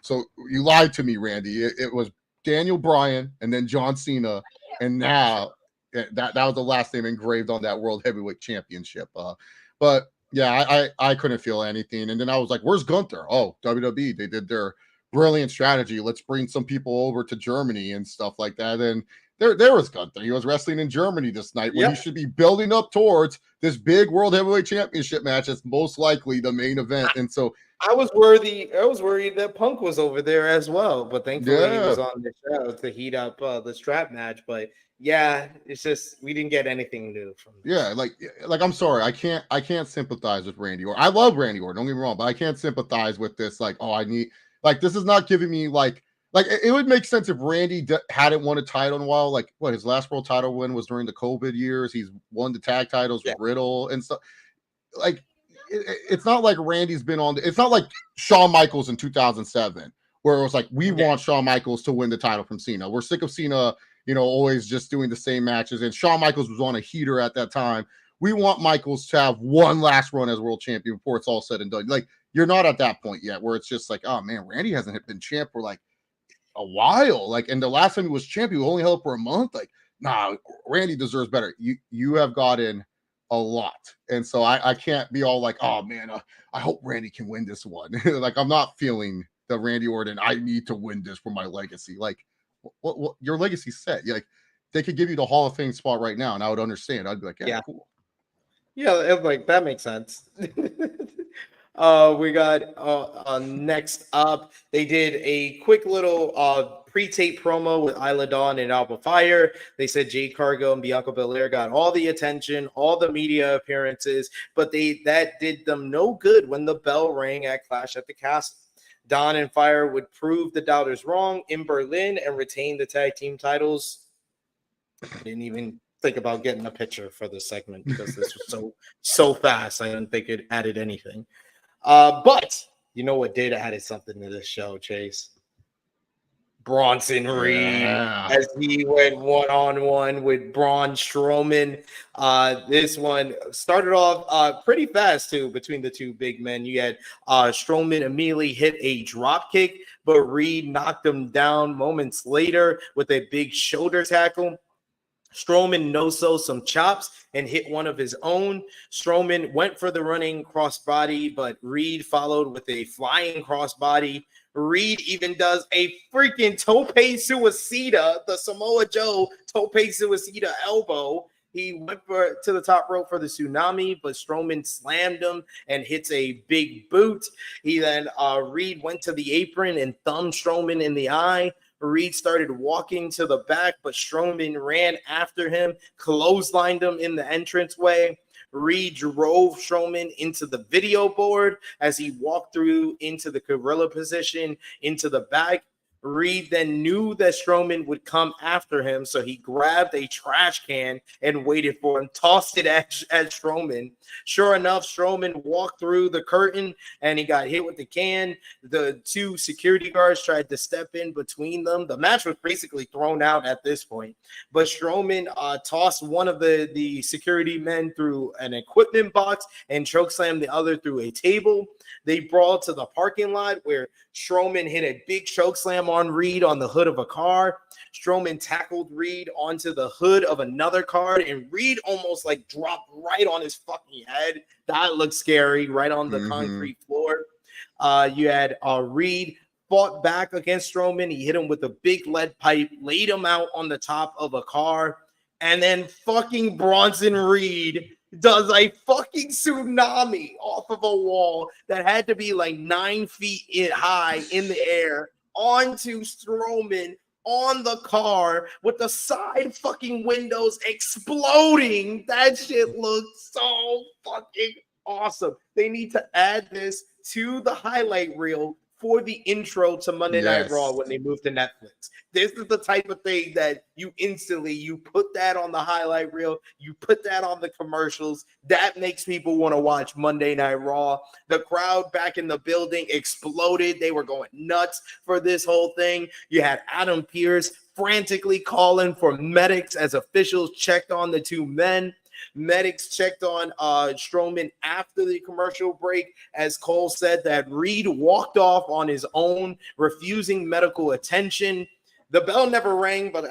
So you lied to me, Randy. It was Daniel Bryan and then John Cena, and now that was the last name engraved on that World Heavyweight Championship. But yeah, I couldn't feel anything. And then I was like, "Where's Gunther?" Oh, WWE, they did their brilliant strategy. Let's bring some people over to Germany and stuff like that. And there was Gunther. He was wrestling in Germany this night when he should be building up towards this big World Heavyweight Championship match. That's most likely the main event. And so I was worried that Punk was over there as well, but thankfully he was on the show to heat up the strap match. But yeah, it's just we didn't get anything new from this. Yeah, like I'm sorry, I can't sympathize with Randy Orton. I love Randy Orton, don't get me wrong, but I can't sympathize with this. Like, oh, I need, like, this is not giving me like Like, it would make sense if Randy hadn't won a title in a while. Like, what, his last world title win was during the COVID years. He's won the tag titles with Riddle and stuff. Like, it's not like Randy's been on. It's not like Shawn Michaels in 2007, where it was like, we want Shawn Michaels to win the title from Cena. We're sick of Cena, always just doing the same matches. And Shawn Michaels was on a heater at that time. We want Michaels to have one last run as world champion before it's all said and done. Like, you're not at that point yet, where it's just like, oh man, Randy hasn't been champ for like a while. Like, and the last time he was champion, he only held for a month. Like, nah, Randy deserves better. You have gotten a lot, and so I can't be all like, oh man, I hope Randy can win this one. Like, I'm not feeling the Randy Orton, I need to win this for my legacy. Like, what your legacy set? Like, they could give you the Hall of Fame spot right now, and I would understand. I'd be like, yeah. Cool. Yeah, like that makes sense. We got next up, they did a quick little pre-tape promo with Isla Dawn and Alba Fire. They said Jade Cargill and Bianca Belair got all the attention, all the media appearances, but that did them no good when the bell rang at Clash at the Castle. Dawn and Fire would prove the doubters wrong in Berlin and retain the tag team titles. I didn't even think about getting a picture for this segment because this was so fast. I didn't think it added anything. But you know what did added something to this show, Chase? Bronson Reed, as he went one-on-one with Braun Strowman. This one started off pretty fast, too, between the two big men. You had Strowman immediately hit a drop kick, but Reed knocked him down moments later with a big shoulder tackle. Strowman no-so some chops and hit one of his own. Strowman went for the running crossbody, but Reed followed with a flying crossbody. Reed even does a freaking tope suicida, the Samoa Joe tope suicida elbow. He went to the top rope for the tsunami, but Strowman slammed him and hits a big boot. He then, Reed went to the apron and thumbed Strowman in the eye. Reed started walking to the back, but Strowman ran after him, clotheslined him in the entranceway. Reed drove Strowman into the video board as he walked through into the gorilla position into the back. Reed then knew that Strowman would come after him, so he grabbed a trash can and waited for him, tossed it at Strowman. Sure enough, Strowman walked through the curtain and he got hit with the can. The two security guards tried to step in between them. The match was basically thrown out at this point, but Strowman tossed one of the security men through an equipment box and chokeslammed the other through a table. They brawled to the parking lot where Strowman hit a big chokeslam on Reed on the hood of a car. Strowman tackled Reed onto the hood of another car, and Reed almost like dropped right on his fucking head. That looked scary, right on the concrete floor. You had Reed fought back against Strowman. He hit him with a big lead pipe, laid him out on the top of a car, and then fucking Bronson Reed does a fucking tsunami off of a wall that had to be like 9 feet high in the air onto Strowman on the car with the side fucking windows exploding. That shit looked so fucking awesome. They need to add this to the highlight reel for the intro to Monday Night Raw when they move to Netflix. This is the type of thing that you put that on the highlight reel, you put that on the commercials. That makes people want to watch Monday Night Raw. The crowd back in the building exploded. They were going nuts for this whole thing. You had Adam Pearce frantically calling for medics as officials checked on the two men. Medics checked on Strowman after the commercial break, as Cole said that Reed walked off on his own, refusing medical attention. The bell never rang, but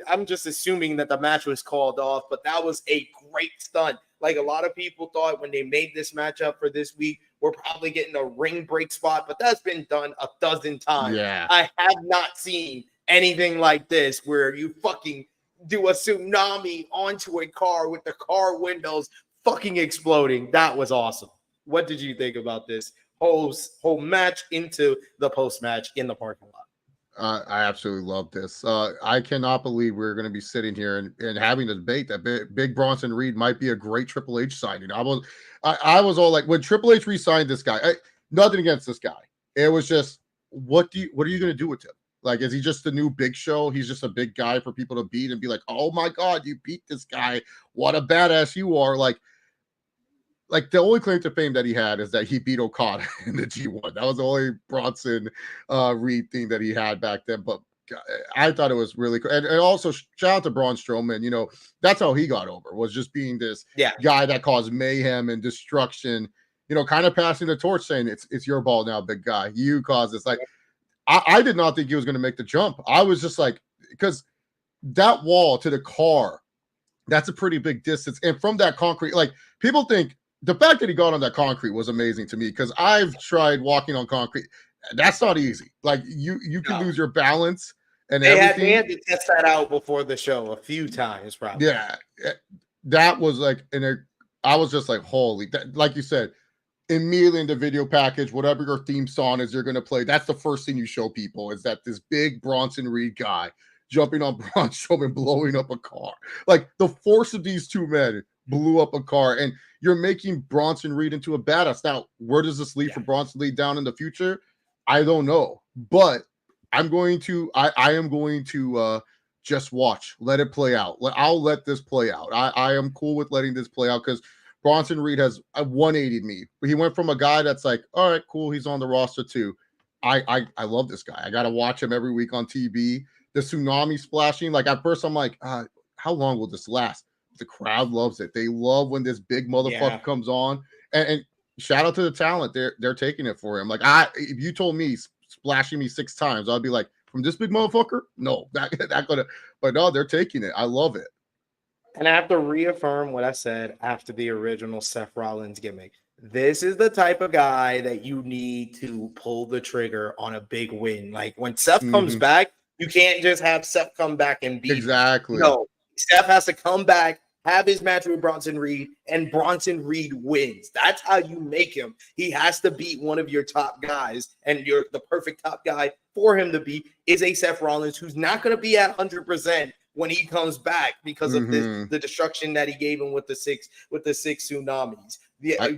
I'm just assuming that the match was called off. But that was a great stunt. Like, a lot of people thought when they made this matchup for this week, we're probably getting a ring break spot, but that's been done a dozen times. Yeah. I have not seen anything like this where you fucking do a tsunami onto a car with the car windows fucking exploding. That was awesome. What did you think about this whole match into the post-match in the parking lot? I absolutely love this. I cannot believe we're going to be sitting here and having a debate that big Bronson Reed might be a great Triple H signing. I was all like, when Triple H re-signed this guy, nothing against this guy. It was just, what are you going to do with him? Like, is he just the new Big Show? He's just a big guy for people to beat and be like, oh my God, you beat this guy. What a badass you are. Like the only claim to fame that he had is that he beat Okada in the G1. That was the only Bronson Reed thing that he had back then. But I thought it was really cool. And also shout out to Braun Strowman. You know, that's how he got over, was just being this guy that caused mayhem and destruction, you know, kind of passing the torch, saying it's your ball now, big guy. You caused this. Like, I did not think he was going to make the jump. I was just like, because that wall to the car, that's a pretty big distance. And from that concrete, like, people think the fact that he got on that concrete was amazing to me, because I've tried walking on concrete. That's not easy. Like, you can lose your balance and everything. They had to test that out before the show a few times, probably. Yeah, that was like, I was just like, holy, like you said, immediately in the video package, whatever your theme song is you're going to play, that's the first thing you show people, is that this big Bronson Reed guy jumping on Braun Strowman, blowing up a car. Like, the force of these two men blew up a car, and you're making Bronson Reed into a badass. Now, where does this lead for Bronson Reed down in the future? I don't know, but I am going to just watch, let it play out. I'll let this play out. I am cool with letting this play out, because Bronson Reed has 180'd me. He went from a guy that's like, all right, cool, he's on the roster too. I love this guy. I got to watch him every week on TV. The tsunami splashing, like, at first I'm like, how long will this last? The crowd loves it. They love when this big motherfucker comes on. And shout out to the talent. They're taking it for him. Like, if you told me splashing me 6 times, I'd be like, from this big motherfucker? No, that gonna. But no, they're taking it. I love it. And I have to reaffirm what I said after the original Seth Rollins gimmick. This is the type of guy that you need to pull the trigger on a big win. Like, when Seth comes back, you can't just have Seth come back and beat. Exactly. No, Seth has to come back, have his match with Bronson Reed, and Bronson Reed wins. That's how you make him. He has to beat one of your top guys, and the perfect top guy for him to beat is a Seth Rollins, who's not going to be at 100% when he comes back because of the destruction that he gave him with the six tsunamis.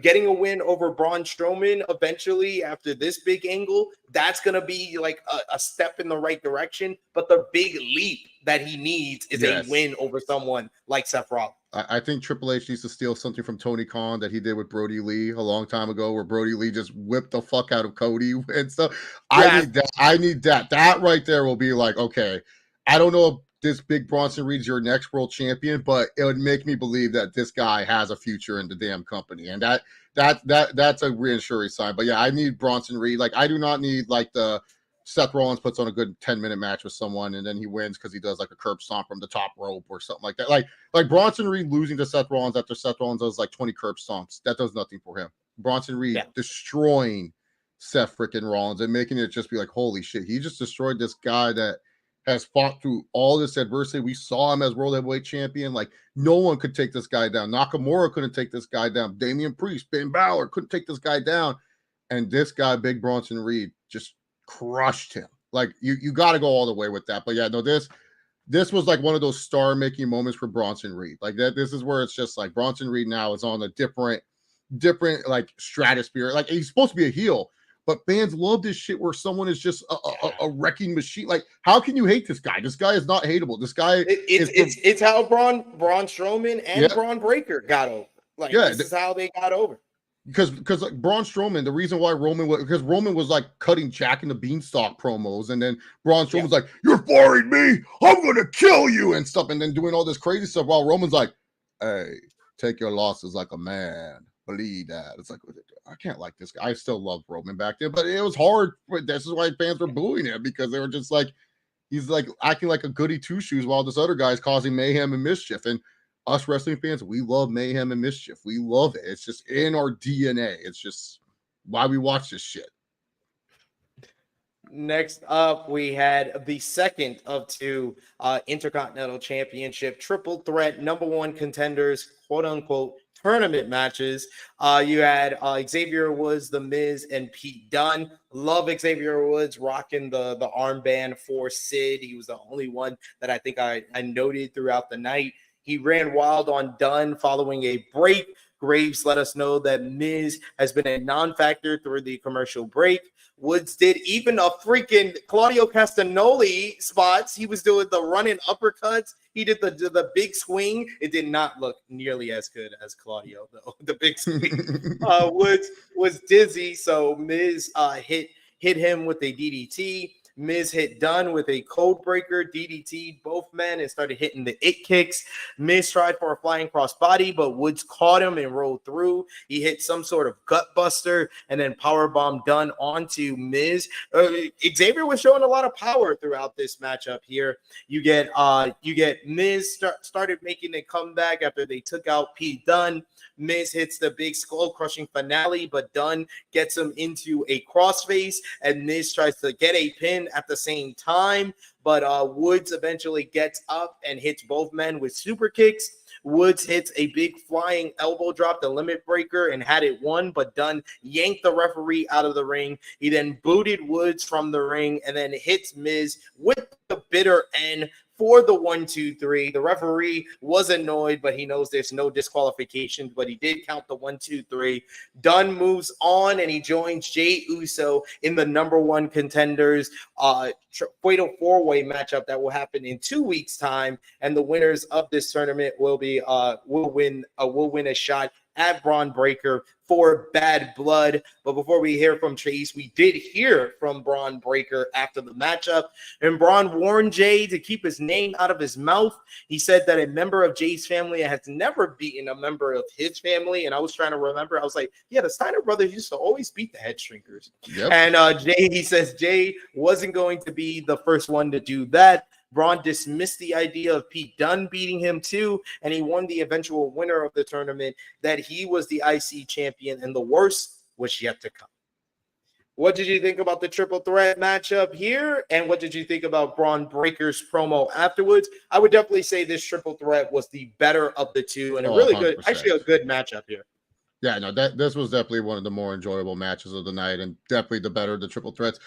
Getting a win over Braun Strowman eventually after this big angle, that's going to be like a step in the right direction. But the big leap that he needs is a win over someone like Seth Rollins. I think Triple H needs to steal something from Tony Khan that he did with Brody Lee a long time ago, where Brody Lee just whipped the fuck out of Cody and stuff. I need that. That right there will be like, okay, I don't know if this big Bronson Reed's your next world champion, but it would make me believe that this guy has a future in the damn company. And that's a reassuring sign. But yeah, I need Bronson Reed. Like, I do not need like the Seth Rollins puts on a good 10-minute match with someone and then he wins because he does like a curb stomp from the top rope or something like that. Like Bronson Reed losing to Seth Rollins after Seth Rollins does like 20 curb stomps. That does nothing for him. Bronson Reed destroying Seth freaking Rollins and making it just be like, holy shit, he just destroyed this guy that has fought through all this adversity. We saw him as world heavyweight champion. Like, no one could take this guy down. Nakamura couldn't take this guy down. Damian Priest, Ben Balor couldn't take this guy down. And this guy, Big Bronson Reed, just crushed him. Like, you got to go all the way with that. But yeah, no, this was like one of those star-making moments for Bronson Reed. Like, that, this is where it's just like Bronson Reed now is on a different like stratosphere. Like, he's supposed to be a heel, but fans love this shit where someone is just a wrecking machine. Like, how can you hate this guy? This guy is not hateable. This guy it's how Braun Strowman and Braun Breaker got over. Like, this is how they got over. Because like Braun Strowman, the reason why Roman was like cutting Jack and the Beanstalk promos, and then Braun Strowman was like, "You're firing me, I'm gonna kill you" and stuff, and then doing all this crazy stuff while Roman's like, "Hey, take your losses like a man. Believe that." It's like, I can't like this guy. I still love Roman back then, but it was hard. This is why fans were booing him, because they were just like, he's like acting like a goody two shoes while this other guy's causing mayhem and mischief. And us wrestling fans, we love mayhem and mischief. We love it. It's just in our DNA. It's just why we watch this shit. Next up, we had the second of two Intercontinental Championship triple threat #1 contenders, quote unquote, tournament matches. You had Xavier Woods, The Miz, and Pete Dunne. Love Xavier Woods rocking the armband for Sid. He was the only one that I think I noted throughout the night. He ran wild on Dunne following a break. Graves let us know that Miz has been a non-factor through the commercial break. Woods did even a freaking Claudio Castagnoli spots. He was doing the running uppercuts. He did the big swing. It did not look nearly as good as Claudio, though. The big swing. Woods was dizzy, so Miz hit him with a DDT. Miz hit Dunn with a code breaker, DDT both men, and started hitting the it kicks. Miz tried for a flying crossbody, but Woods caught him and rolled through. He hit some sort of gut buster and then powerbomb Dunn onto Miz. Xavier was showing a lot of power throughout this matchup here. You get Miz started making a comeback after they took out Pete Dunne. Miz hits the big skull-crushing finale, but Dunn gets him into a crossface, and Miz tries to get a pin at the same time, but Woods eventually gets up and hits both men with super kicks. Woods hits a big flying elbow drop, the limit breaker, and had it won, but Dunn yanked the referee out of the ring. He then booted Woods from the ring and then hits Miz with the bitter end for the 1-2-3. The referee was annoyed, but he knows there's no disqualification, but he did count the 1-2-3. Dunn moves on and he joins Jey Uso in the number one contenders fatal four-way matchup that will happen in 2 weeks' time, and the winners of this tournament will win a shot at Braun Breaker for Bad Blood. But before we hear from Chase, we did hear from Braun Breaker after the matchup, and Braun warned Jey to keep his name out of his mouth. He said that a member of Jey's family has never beaten a member of his family, and I was trying to remember. I was like, yeah, the Steiner brothers used to always beat the Head Shrinkers. Yep. And he says Jey wasn't going to be the first one to do that. Braun dismissed the idea of Pete Dunne beating him too, and he won the eventual winner of the tournament, that he was the IC champion, and the worst was yet to come. What did you think about the triple threat matchup here, and what did you think about Braun Breaker's promo afterwards? I would definitely say this triple threat was the better of the two, and a really 100%. Good, actually a good matchup here. Yeah, no, this was definitely one of the more enjoyable matches of the night, and definitely the better of the triple threats.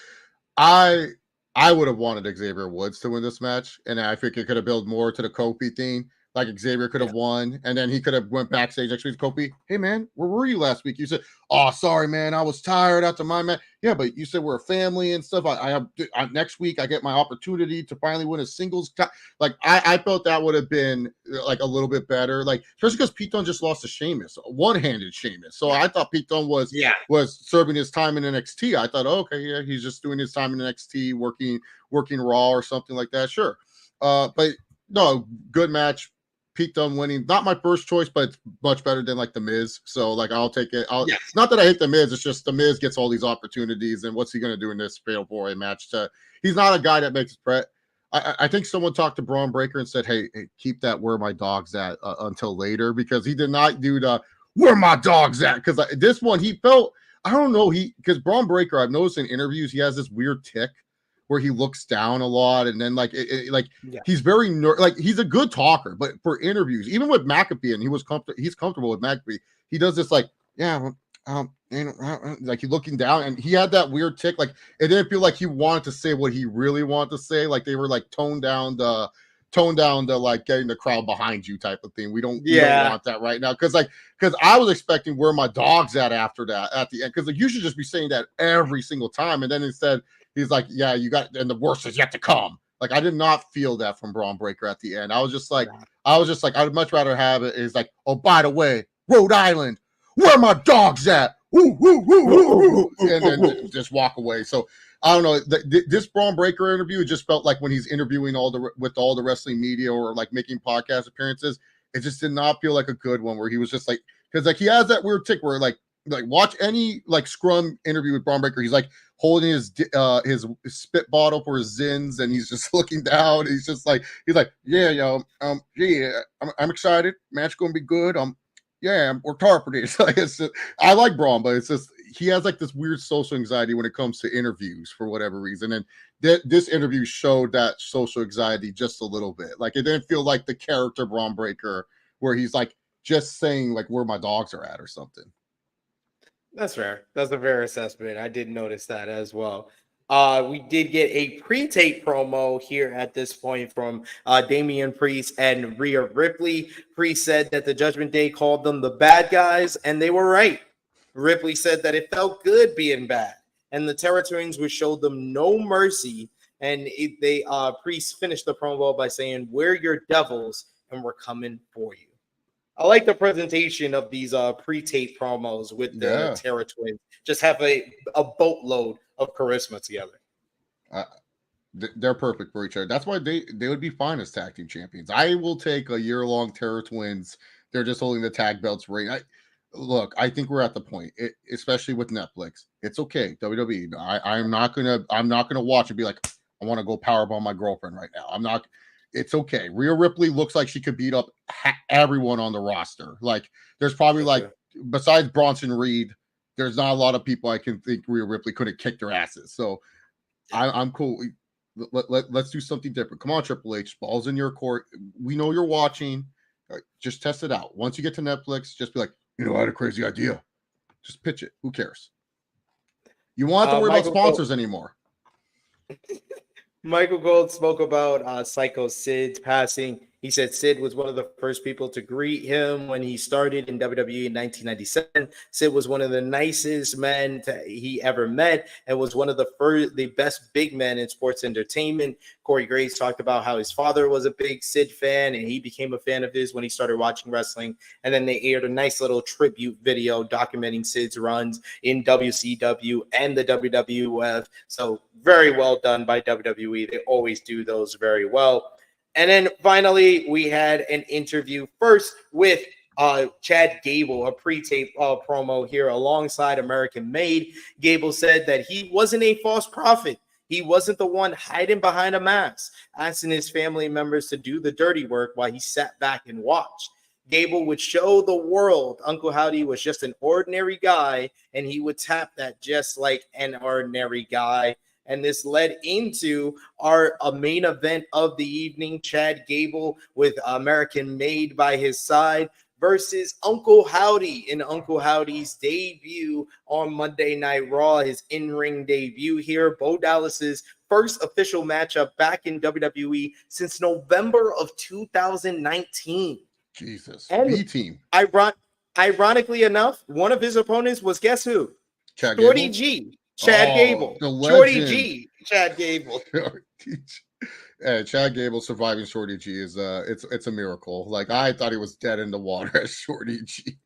I would have wanted Xavier Woods to win this match, and I think it could have built more to the Kofi thing. Like Xavier could have won, and then he could have went backstage next week. Kofi, hey man, where were you last week? You said, "Oh, sorry man, I was tired after my match." Yeah, but you said we're a family and stuff. I have next week. I get my opportunity to finally win a singles. Like I felt that would have been like a little bit better. Like especially because Pete Dunne just lost to Sheamus, one-handed Sheamus. So I thought Pete Dunne was serving his time in NXT. I thought, okay, yeah, he's just doing his time in NXT, working Raw or something like that. Sure, but no, good match. Pete Dunne winning, not my first choice, but it's much better than like the Miz. So like I'll take it. It's not that I hate the Miz, it's just the Miz gets all these opportunities, and what's he going to do in this fatal four-way match? He's not a guy that makes a threat. I think someone talked to Braun Breaker and said, hey, keep that where my dog's at until later, because he did not do the where my dog's at. Because this one, he felt, I don't know, because Braun Breaker, I've noticed in interviews, he has this weird tick where he looks down a lot, and then he's very he's a good talker, but for interviews, even with McAfee, and he's comfortable with McAfee, he does this like he's looking down, and he had that weird tick. Like it didn't feel like he wanted to say what he really wanted to say. Like they were like toned down the like getting the crowd behind you type of thing. We don't want that right now, because I was expecting where my dog's at after that at the end, because like you should just be saying that every single time, and then instead he's like, yeah, you got, and the worst is yet to come. Like I did not feel that from Braun Breaker at the end. I was just like, I'd much rather have it is like, oh, by the way, Rhode Island, where my dog's at, woo, woo, woo, woo, woo, and then just walk away. So I don't know. This Braun Breaker interview, it just felt like when he's interviewing with all the wrestling media or like making podcast appearances, it just did not feel like a good one, where he was just like, because like he has that weird tick where like watch any like scrum interview with Braun Breaker, he's like holding his spit bottle for his zins, and he's just looking down. He's like, yeah, yo, I'm excited. Match gonna be good. Yeah, we're hard for this. Like it's just, I like Braun, but it's just he has like this weird social anxiety when it comes to interviews for whatever reason. And this interview showed that social anxiety just a little bit. Like it didn't feel like the character Braun Breaker, where he's like just saying like where my dogs are at or something. That's fair. That's a fair assessment. I did notice that as well. We did get a pre-tape promo here at this point from Damian Priest and Rhea Ripley. Priest said that the Judgment Day called them the bad guys, and they were right. Ripley said that it felt good being bad, and the Terror Twins would show them no mercy. And Priest finished the promo by saying, "We're your devils, and we're coming for you." I like the presentation of these pre-tape promos with the Terror Twins. Just have a boatload of charisma together. They're perfect for each other. That's why they would be fine as tag team champions. I will take a year-long Terror Twins. They're just holding the tag belts right. I think we're at the point, especially with Netflix. It's okay, WWE. I'm not gonna watch and be like, I want to go powerbomb my girlfriend right now. I'm not. It's okay. Rhea Ripley looks like she could beat up everyone on the roster. Like, there's probably besides Bronson Reed, there's not a lot of people I can think Rhea Ripley could have kicked their asses. So I'm cool. Let's do something different. Come on, Triple H, balls in your court. We know you're watching. Just test it out. Once you get to Netflix, just be like, I had a crazy idea. Just pitch it. Who cares? You won't have to worry about sponsors anymore. Michael Gold spoke about Psycho Sid's passing. He said Sid was one of the first people to greet him when he started in WWE in 1997. Sid was one of the nicest men he ever met and was one of the best big men in sports entertainment. Corey Graves talked about how his father was a big Sid fan and he became a fan of his when he started watching wrestling. And then they aired a nice little tribute video documenting Sid's runs in WCW and the WWF. So very well done by WWE. They always do those very well. And then finally, we had an interview first with Chad Gable, a pre-tape promo here alongside American Made. Gable said that he wasn't a false prophet. He wasn't the one hiding behind a mask, asking his family members to do the dirty work while he sat back and watched. Gable would show the world Uncle Howdy was just an ordinary guy, and he would tap that just like an ordinary guy. And this led into our main event of the evening, Chad Gable with American Made by his side versus Uncle Howdy in Uncle Howdy's debut on Monday Night Raw, his in-ring debut here. Bo Dallas's first official matchup back in WWE since November of 2019. Jesus. And B-team. Ironically enough, one of his opponents was, guess who? Chad Shorty Gable? G. Chad Gable. Shorty G. Chad Gable. Chad Gable surviving Shorty G is it's a miracle. Like, I thought he was dead in the water as Shorty G.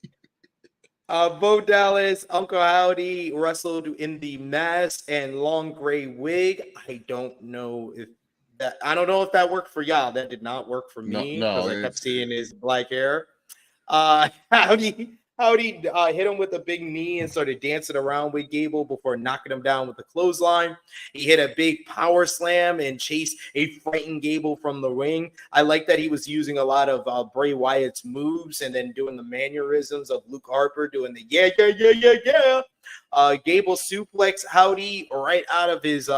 Bo Dallas, Uncle Howdy wrestled in the mask and long gray wig. I don't know if that worked for y'all. That did not work for me because I kept seeing his black hair. Howdy hit him with a big knee and started dancing around with Gable before knocking him down with a clothesline. He hit a big power slam and chased a frightened Gable from the ring. I like that he was using a lot of Bray Wyatt's moves and then doing the mannerisms of Luke Harper doing the yeah. Gable suplex Howdy right out of his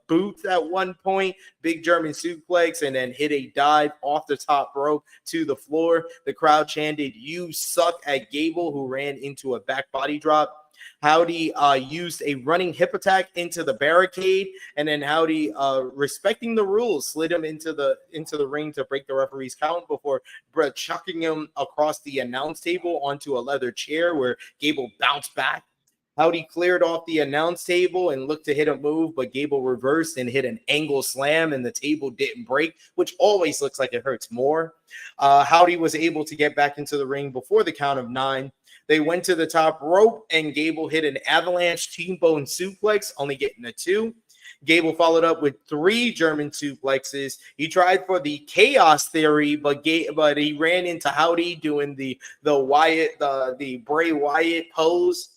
boots at one point, big German suplex, and then hit a dive off the top rope to the floor. The crowd chanted, "You suck," at Gable, who ran into a back body drop. Howdy used a running hip attack into the barricade, and then Howdy, respecting the rules, slid him into the ring to break the referee's count before chucking him across the announce table onto a leather chair where Gable bounced back. Howdy cleared off the announce table and looked to hit a move, but Gable reversed and hit an angle slam, and the table didn't break, which always looks like it hurts more. Howdy was able to get back into the ring before the count of 9. They went to the top rope, and Gable hit an avalanche T-bone suplex, only getting a 2. Gable followed up with 3 German suplexes. He tried for the chaos theory, but he ran into Howdy doing the Bray Wyatt pose.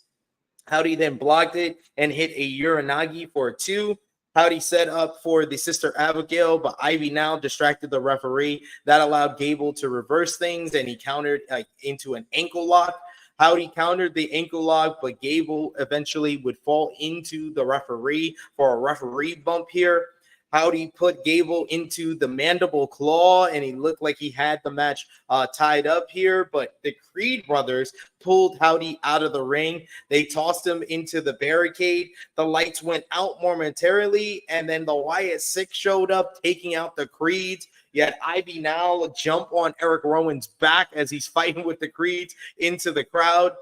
Howdy then blocked it and hit a Uranagi for a 2. Howdy set up for the Sister Abigail, but Ivy now distracted the referee. That allowed Gable to reverse things, and he countered into an ankle lock. Howdy countered the ankle lock, but Gable eventually would fall into the referee for a referee bump here. Howdy put Gable into the mandible claw, and he looked like he had the match tied up here. But the Creed brothers pulled Howdy out of the ring. They tossed him into the barricade. The lights went out momentarily, and then the Wyatt Six showed up, taking out the Creeds. Yet Ivy now jump on Eric Rowan's back as he's fighting with the Creeds into the crowd.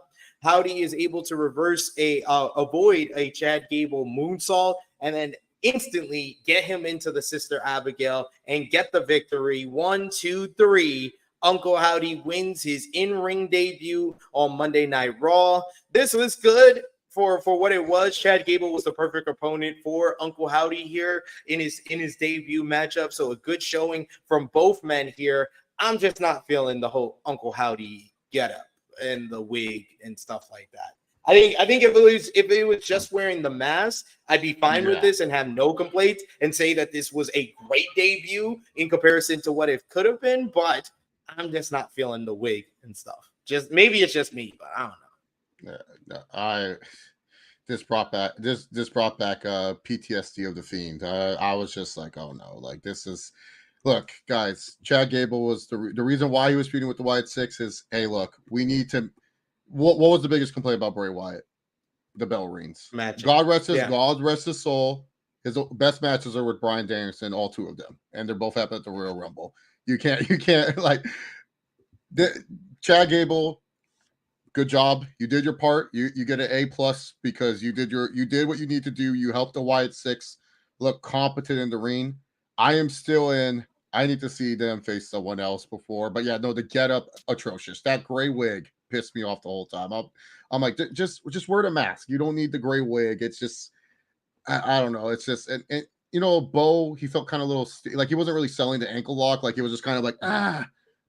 Howdy is able to avoid a Chad Gable moonsault, and then instantly get him into the Sister Abigail and get the victory. 1, 2, 3. Uncle Howdy wins his in-ring debut on Monday Night Raw. This was good for what it was. Chad Gable was the perfect opponent for Uncle Howdy here in his debut matchup. So a good showing from both men here. I'm just not feeling the whole Uncle Howdy getup and the wig and stuff like that. I think if it was just wearing the mask, I'd be fine with this and have no complaints and say that this was a great debut in comparison to what it could have been. But I'm just not feeling the wig and stuff. Just maybe it's just me, but I don't know. This brought back PTSD of the Fiend. I was just like, oh no, like this is. Look, guys, Chad Gable was the reason why he was feuding with the Wyatt Six is, hey, look, we need to. What was the biggest complaint about Bray Wyatt? The bell rings. God rest his soul. His best matches are with Bryan Danielson, all two of them, and they're both happening at the Royal Rumble. You can't like Chad Gable. Good job. You did your part. You get an A+ because you did what you need to do. You helped the Wyatt Six look competent in the ring. I am still in. I need to see them face someone else before. But yeah, no, the getup atrocious. That gray wig pissed me off the whole time. I'm like, just wear the mask. You don't need the gray wig. It's just, I don't know. It's just, and you know, Bo, he felt kind of like he wasn't really selling the ankle lock. Like he was just kind of like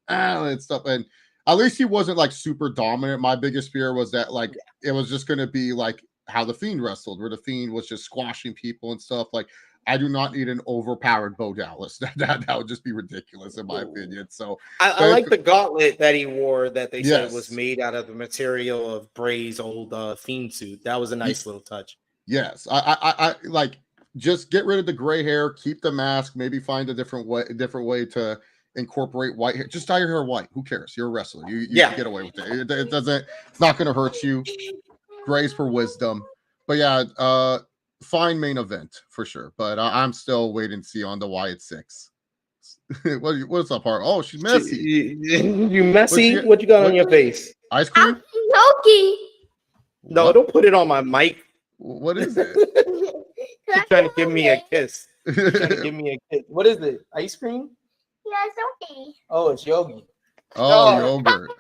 and stuff. And at least he wasn't like super dominant. My biggest fear was that like it was just going to be like how the Fiend wrestled, where the Fiend was just squashing people and stuff. Like I do not need an overpowered Bo Dallas. That would just be ridiculous in my opinion. So I like the gauntlet that he wore that they said was made out of the material of Bray's old Fiend suit. That was a nice little touch. Yes, I like just get rid of the gray hair, keep the mask, maybe find a different way to incorporate white hair. Just dye your hair white. Who cares? You're a wrestler. You can get away with it. It's not going to hurt you. Gray's for wisdom. But yeah, fine main event for sure. But I'm still waiting to see on the Wyatt Six. What's up, Hart? Oh, she's messy. You messy? What you got on your face? Ice cream? Yogi. No, don't put it on my mic. What is it? She's trying to give me a kiss. What is it? Ice cream? Yeah, it's Yogi. Oh, it's Yogi. Oh, yogurt.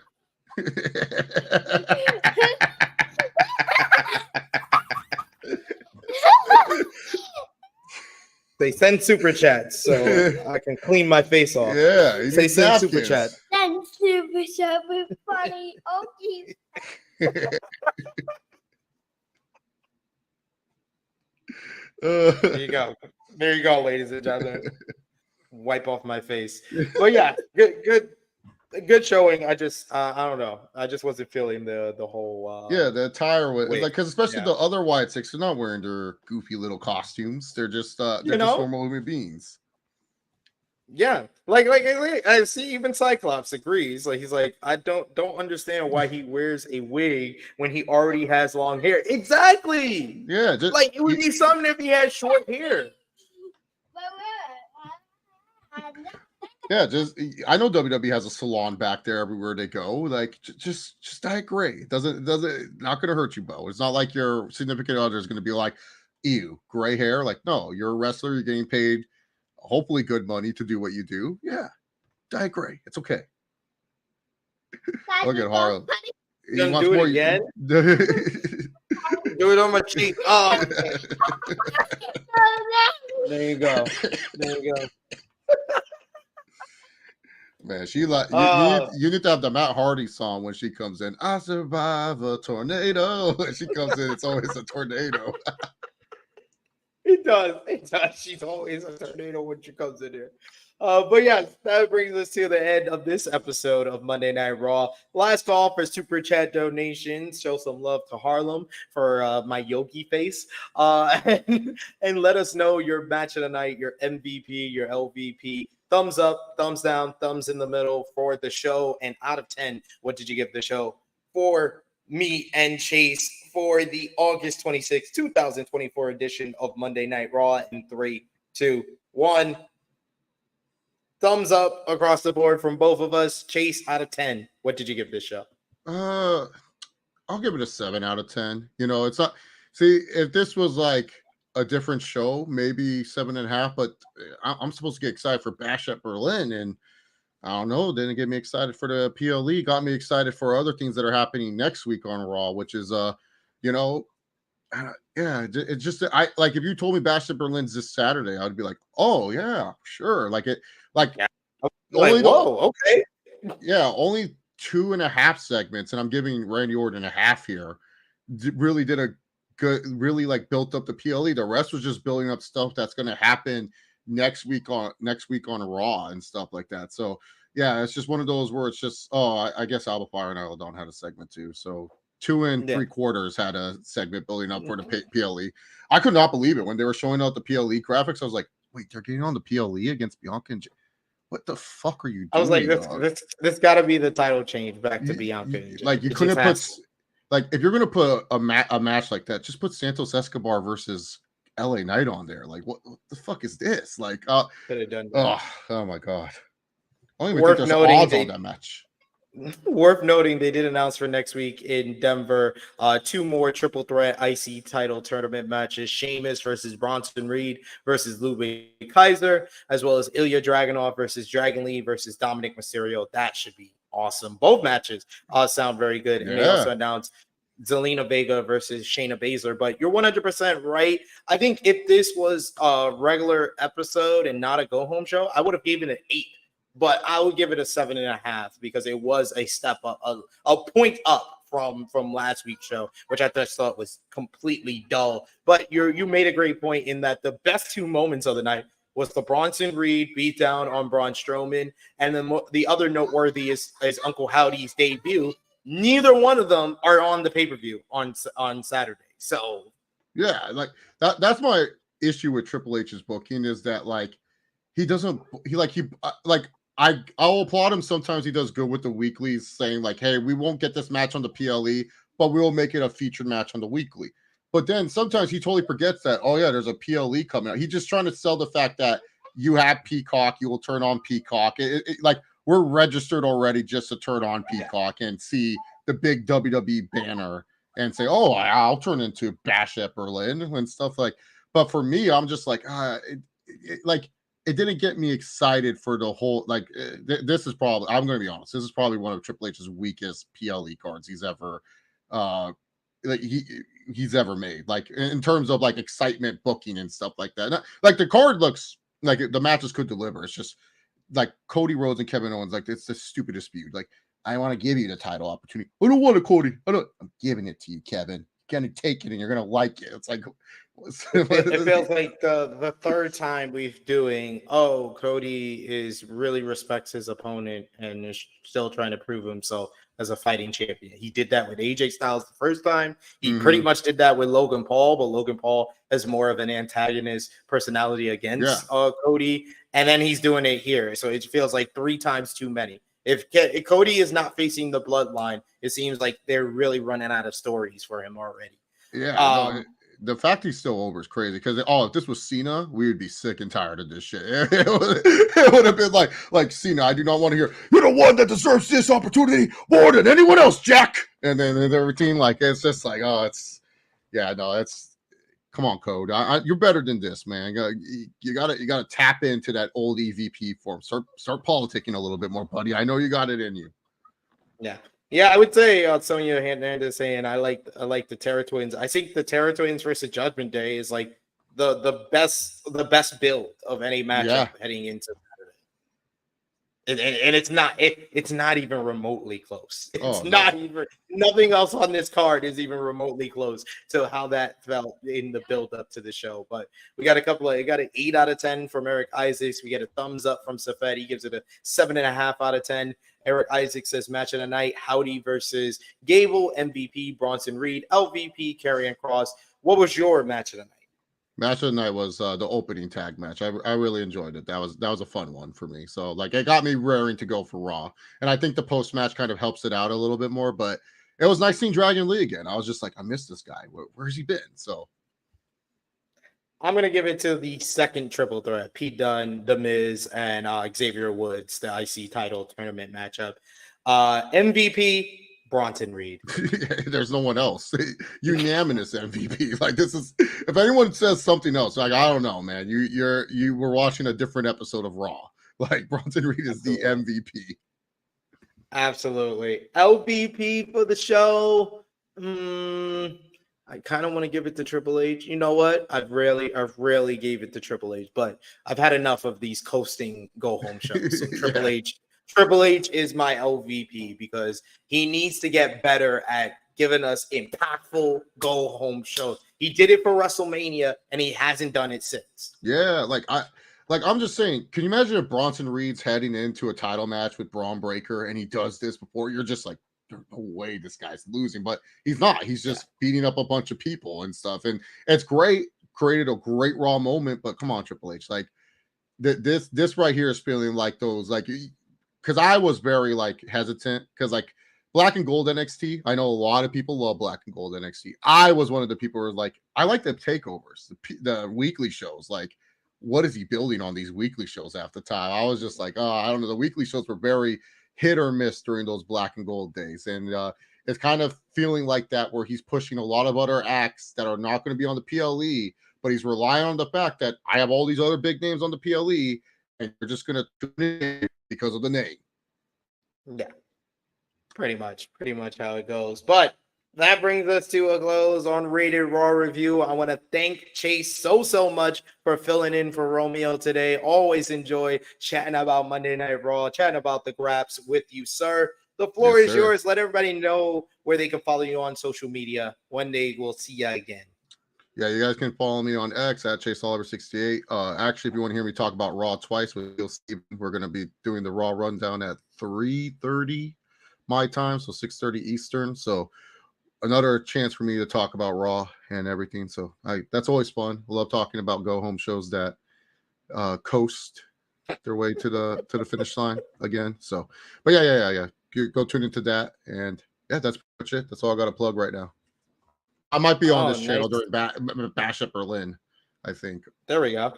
They send super chats so I can clean my face off. Yeah, they send super chat. Send super chat with funny Yogi. There you go, ladies and gentlemen. Wipe off my face. But yeah, good showing. I just I don't know. I just wasn't feeling the whole the attire was like, because especially the other Wyatt Six are not wearing their goofy little costumes. They're just just normal human beings. Yeah, like I see even Cyclops agrees. Like he's like, I don't understand why he wears a wig when he already has long hair. Exactly. Yeah, like it would be something if he had short hair. Yeah, I know WWE has a salon back there everywhere they go. Like just dye it gray. It doesn't not gonna hurt you, Bo. It's not like your significant other is gonna be like, ew, gray hair. Like, no, you're a wrestler, you're getting paid hopefully good money to do what you do. Yeah, dye it gray. It's okay. Look at Harlem. You gonna do it again? Do it on my cheek. Oh, there you go. Man, she like you need to have the Matt Hardy song when she comes in. I survive a tornado. When she comes in, it's always a tornado. It does. It does. She's always a tornado when she comes in here. But yes, that brings us to the end of this episode of Monday Night Raw. Last call for super chat donations. Show some love to Harlem for my yogi face. And let us know your match of the night, your MVP, your LVP. Thumbs up, thumbs down, thumbs in the middle for the show. And out of 10, what did you give the show? For me and Chase for the August 26, 2024 edition of Monday Night Raw in 3, 2, 1. Thumbs up across the board from both of us. Chase, out of 10, what did you give this show? I'll give it a 7 out of 10. You know, it's not. See, if this was like a different show, maybe 7.5. But I'm supposed to get excited for Bash at Berlin, and I don't know. Didn't get me excited for the PLE. Got me excited for other things that are happening next week on Raw, which is you know, yeah. It's just I like if you told me Bash at Berlin's this Saturday, I'd be like, oh yeah, sure. Like it, like yeah. Only like whoa, okay. Yeah, only 2.5 segments, and I'm giving Randy Orton a half here. Really did a good, really like built up the PLE. The rest was just building up stuff that's going to happen next week on Raw and stuff like that. So yeah, it's just one of those where it's just I guess Alba Fire and Aladon had a segment too. So 2 3/4 had a segment building up for the PLE. I could not believe it when they were showing out the PLE graphics. I was like, wait, they're getting on the PLE against Bianca and what the fuck are you doing? I was like, this got to be the title change back to Bianca. Like you couldn't put, like if you're gonna put a match like that, just put Santos Escobar versus LA Knight on there. Like what the fuck is this? Like could have done that. Oh my god. I don't even think there's odds on that match. Worth noting, they did announce for next week in Denver 2 more triple threat IC title tournament matches: Sheamus versus Bronson Reed versus Ludwig Kaiser, as well as Ilya Dragunov versus Dragon Lee versus Dominic Mysterio. That should be awesome. Both matches sound very good. And they also announced Zelina Vega versus Shayna Baszler. But you're 100% right. I think if this was a regular episode and not a go-home show, I would have given it an 8. But I would give it a 7.5 because it was a step up, a point up from last week's show, which I just thought was completely dull. But you made a great point in that the best 2 moments of the night was the Bronson Reed beatdown on Braun Strowman, and then the other noteworthy is Uncle Howdy's debut. Neither one of them are on the pay-per-view on Saturday. So yeah, like that's my issue with Triple H's booking is that like I'll applaud him. Sometimes he does good with the weeklies, saying like, hey, we won't get this match on the PLE, but we will make it a featured match on the weekly. But then sometimes he totally forgets that, oh yeah, there's a PLE coming out. He's just trying to sell the fact that you have Peacock, you will turn on Peacock. Like we're registered already just to turn on Peacock and see the big WWE banner and say, oh, I'll turn into Bash at Berlin and stuff like. But for me, I'm just like, it didn't get me excited for the whole, like, this is probably, I'm going to be honest, this is probably one of Triple H's weakest PLE cards he's ever, he's ever made, like, in terms of, like, excitement booking and stuff like that. Like, the card looks, like, the matches could deliver. It's just, like, Cody Rhodes and Kevin Owens, like, it's the stupidest feud. Like, I want to give you the title opportunity. I don't want it, Cody. I'm giving it to you, Kevin. You're going to take it and you're going to like it. It's like, it feels like the third time we've doing, Cody really respects his opponent and is still trying to prove himself as a fighting champion. He did that with AJ Styles the first time. He pretty much did that with Logan Paul, but Logan Paul has more of an antagonist personality against Cody, and then he's doing it here. So it feels like 3 times too many. If Cody is not facing the bloodline, it seems like they're really running out of stories for him already. Yeah. The fact he's still over is crazy because if this was Cena, we would be sick and tired of this shit. It would have been like Cena, I do not want to hear, you're the one that deserves this opportunity more than anyone else, Jack. And then the routine, like, it's just like, come on, Code. You're better than this, man. You gotta tap into that old EVP form. Start politicking a little bit more, buddy. I know you got it in you. Yeah. Yeah, I would say Sonya Hernandez saying I like the Terra Twins. I think the Terra Twins versus Judgment Day is like the best build of any matchup heading into Saturday. And it's not even remotely close. It's Oh, not no. even, nothing else on this card is even remotely close to how that felt in the build up to the show. But we got an 8 out of 10 from Eric Isaacs. We get a thumbs up from Safed. He gives it a 7.5 out of 10. Eric Isaacs says match of the night, Howdy versus Gable, MVP Bronson Reed, LVP Karrion Kross. What was your match of the night? Match of the night was the opening tag match. I really enjoyed it. That was a fun one for me. So like it got me raring to go for Raw. And I think the post match kind of helps it out a little bit more. But it was nice seeing Dragon Lee again. I was just like, I miss this guy. Where's he been? So I'm gonna give it to the second triple threat: Pete Dunne, The Miz, and Xavier Woods, the IC title tournament matchup. MVP Bronson Reed. There's no one else. Unanimous MVP. Like this is, if anyone says something else, like I don't know, man. You were watching a different episode of Raw. Like Bronson Reed is the MVP. Absolutely. LVP for the show. I kind of want to give it to Triple H. You know what? I've rarely gave it to Triple H, but I've had enough of these coasting go home shows. So Triple H is my LVP because he needs to get better at giving us impactful go home shows. He did it for WrestleMania and he hasn't done it since. Yeah, I'm just saying, can you imagine if Bronson Reed's heading into a title match with Braun Breaker and he does this before? You're just like, there's no way this guy's losing, but he's not. He's just beating up a bunch of people and stuff. And it's great, created a great Raw moment, but come on, Triple H. Like this right here is feeling like those, like, because I was very like hesitant because like Black and Gold NXT, I know a lot of people love Black and Gold NXT. I was one of the people who were like, I like the takeovers, the weekly shows. Like, what is he building on these weekly shows half the time? I was just like, oh, I don't know. The weekly shows were very hit or miss during those Black and Gold days. And it's kind of feeling like that where he's pushing a lot of other acts that are not going to be on the PLE, but he's relying on the fact that I have all these other big names on the PLE and you're just going to tune in because of the name. Yeah, pretty much how it goes. But that brings us to a close on Rated Raw Review. I want to thank Chase so much for filling in for Romeo today. Always enjoy chatting about Monday Night Raw, chatting about the graps with you, sir. The floor is yours. Let everybody know where they can follow you on social media when they will see you again. Yeah, you guys can follow me on X at ChaseOliver68. Actually, if you want to hear me talk about Raw twice, you'll see we're going to be doing the Raw rundown at 3:30 my time, so 6:30 Eastern. So another chance for me to talk about Raw and everything. So that's always fun. I love talking about go home shows that coast their way to the finish line again. So, but yeah. Go tune into that, and yeah, that's pretty much it. That's all I got to plug right now. I might be on this channel during Bash at Berlin, I think. There we go.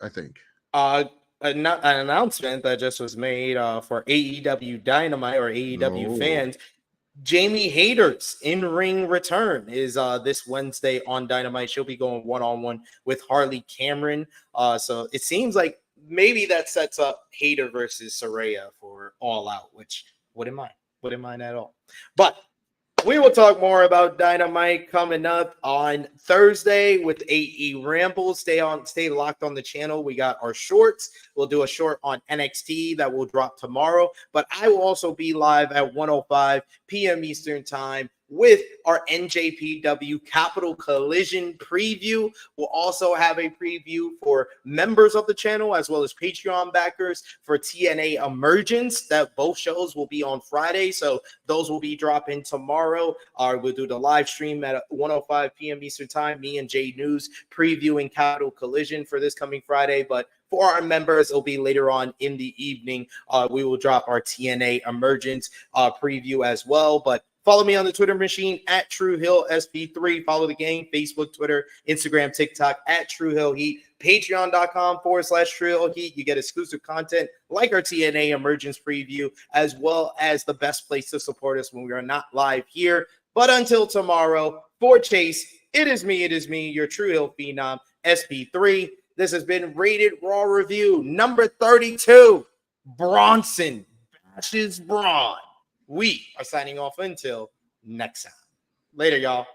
I think. An announcement that just was made for AEW Dynamite or AEW fans. Jamie Hayter's in-ring return is this Wednesday on Dynamite. She'll be going one-on-one with Harley Cameron. So it seems like maybe that sets up Hayter versus Saraya for All Out, which wouldn't mind at all. But we will talk more about Dynamite coming up on Thursday with AE Ramble. Stay locked on the channel. We got our shorts. We'll do a short on NXT that will drop tomorrow. But I will also be live at 1:05 p.m. Eastern Time with our NJPW Capital Collision preview. We'll also have a preview for members of the channel as well as Patreon backers for TNA Emergence. That both shows will be on Friday, so those will be dropping tomorrow. We'll do the live stream at 1:05 p.m. Eastern Time. Me and Jay News previewing Capital Collision for this coming Friday, but for our members, it'll be later on in the evening. We will drop our TNA Emergence preview as well, but follow me on the Twitter machine at TrueHillSP3. Follow the gang, Facebook, Twitter, Instagram, TikTok at TrueHillHeat. Patreon.com/TrueHillHeat. You get exclusive content like our TNA Emergence preview, as well as the best place to support us when we are not live here. But until tomorrow, for Chase, it is me, your True Hill Phenom, SP3. This has been Rated Raw Review number 32. Bronson bashes Braun. We are signing off until next time. Later, y'all.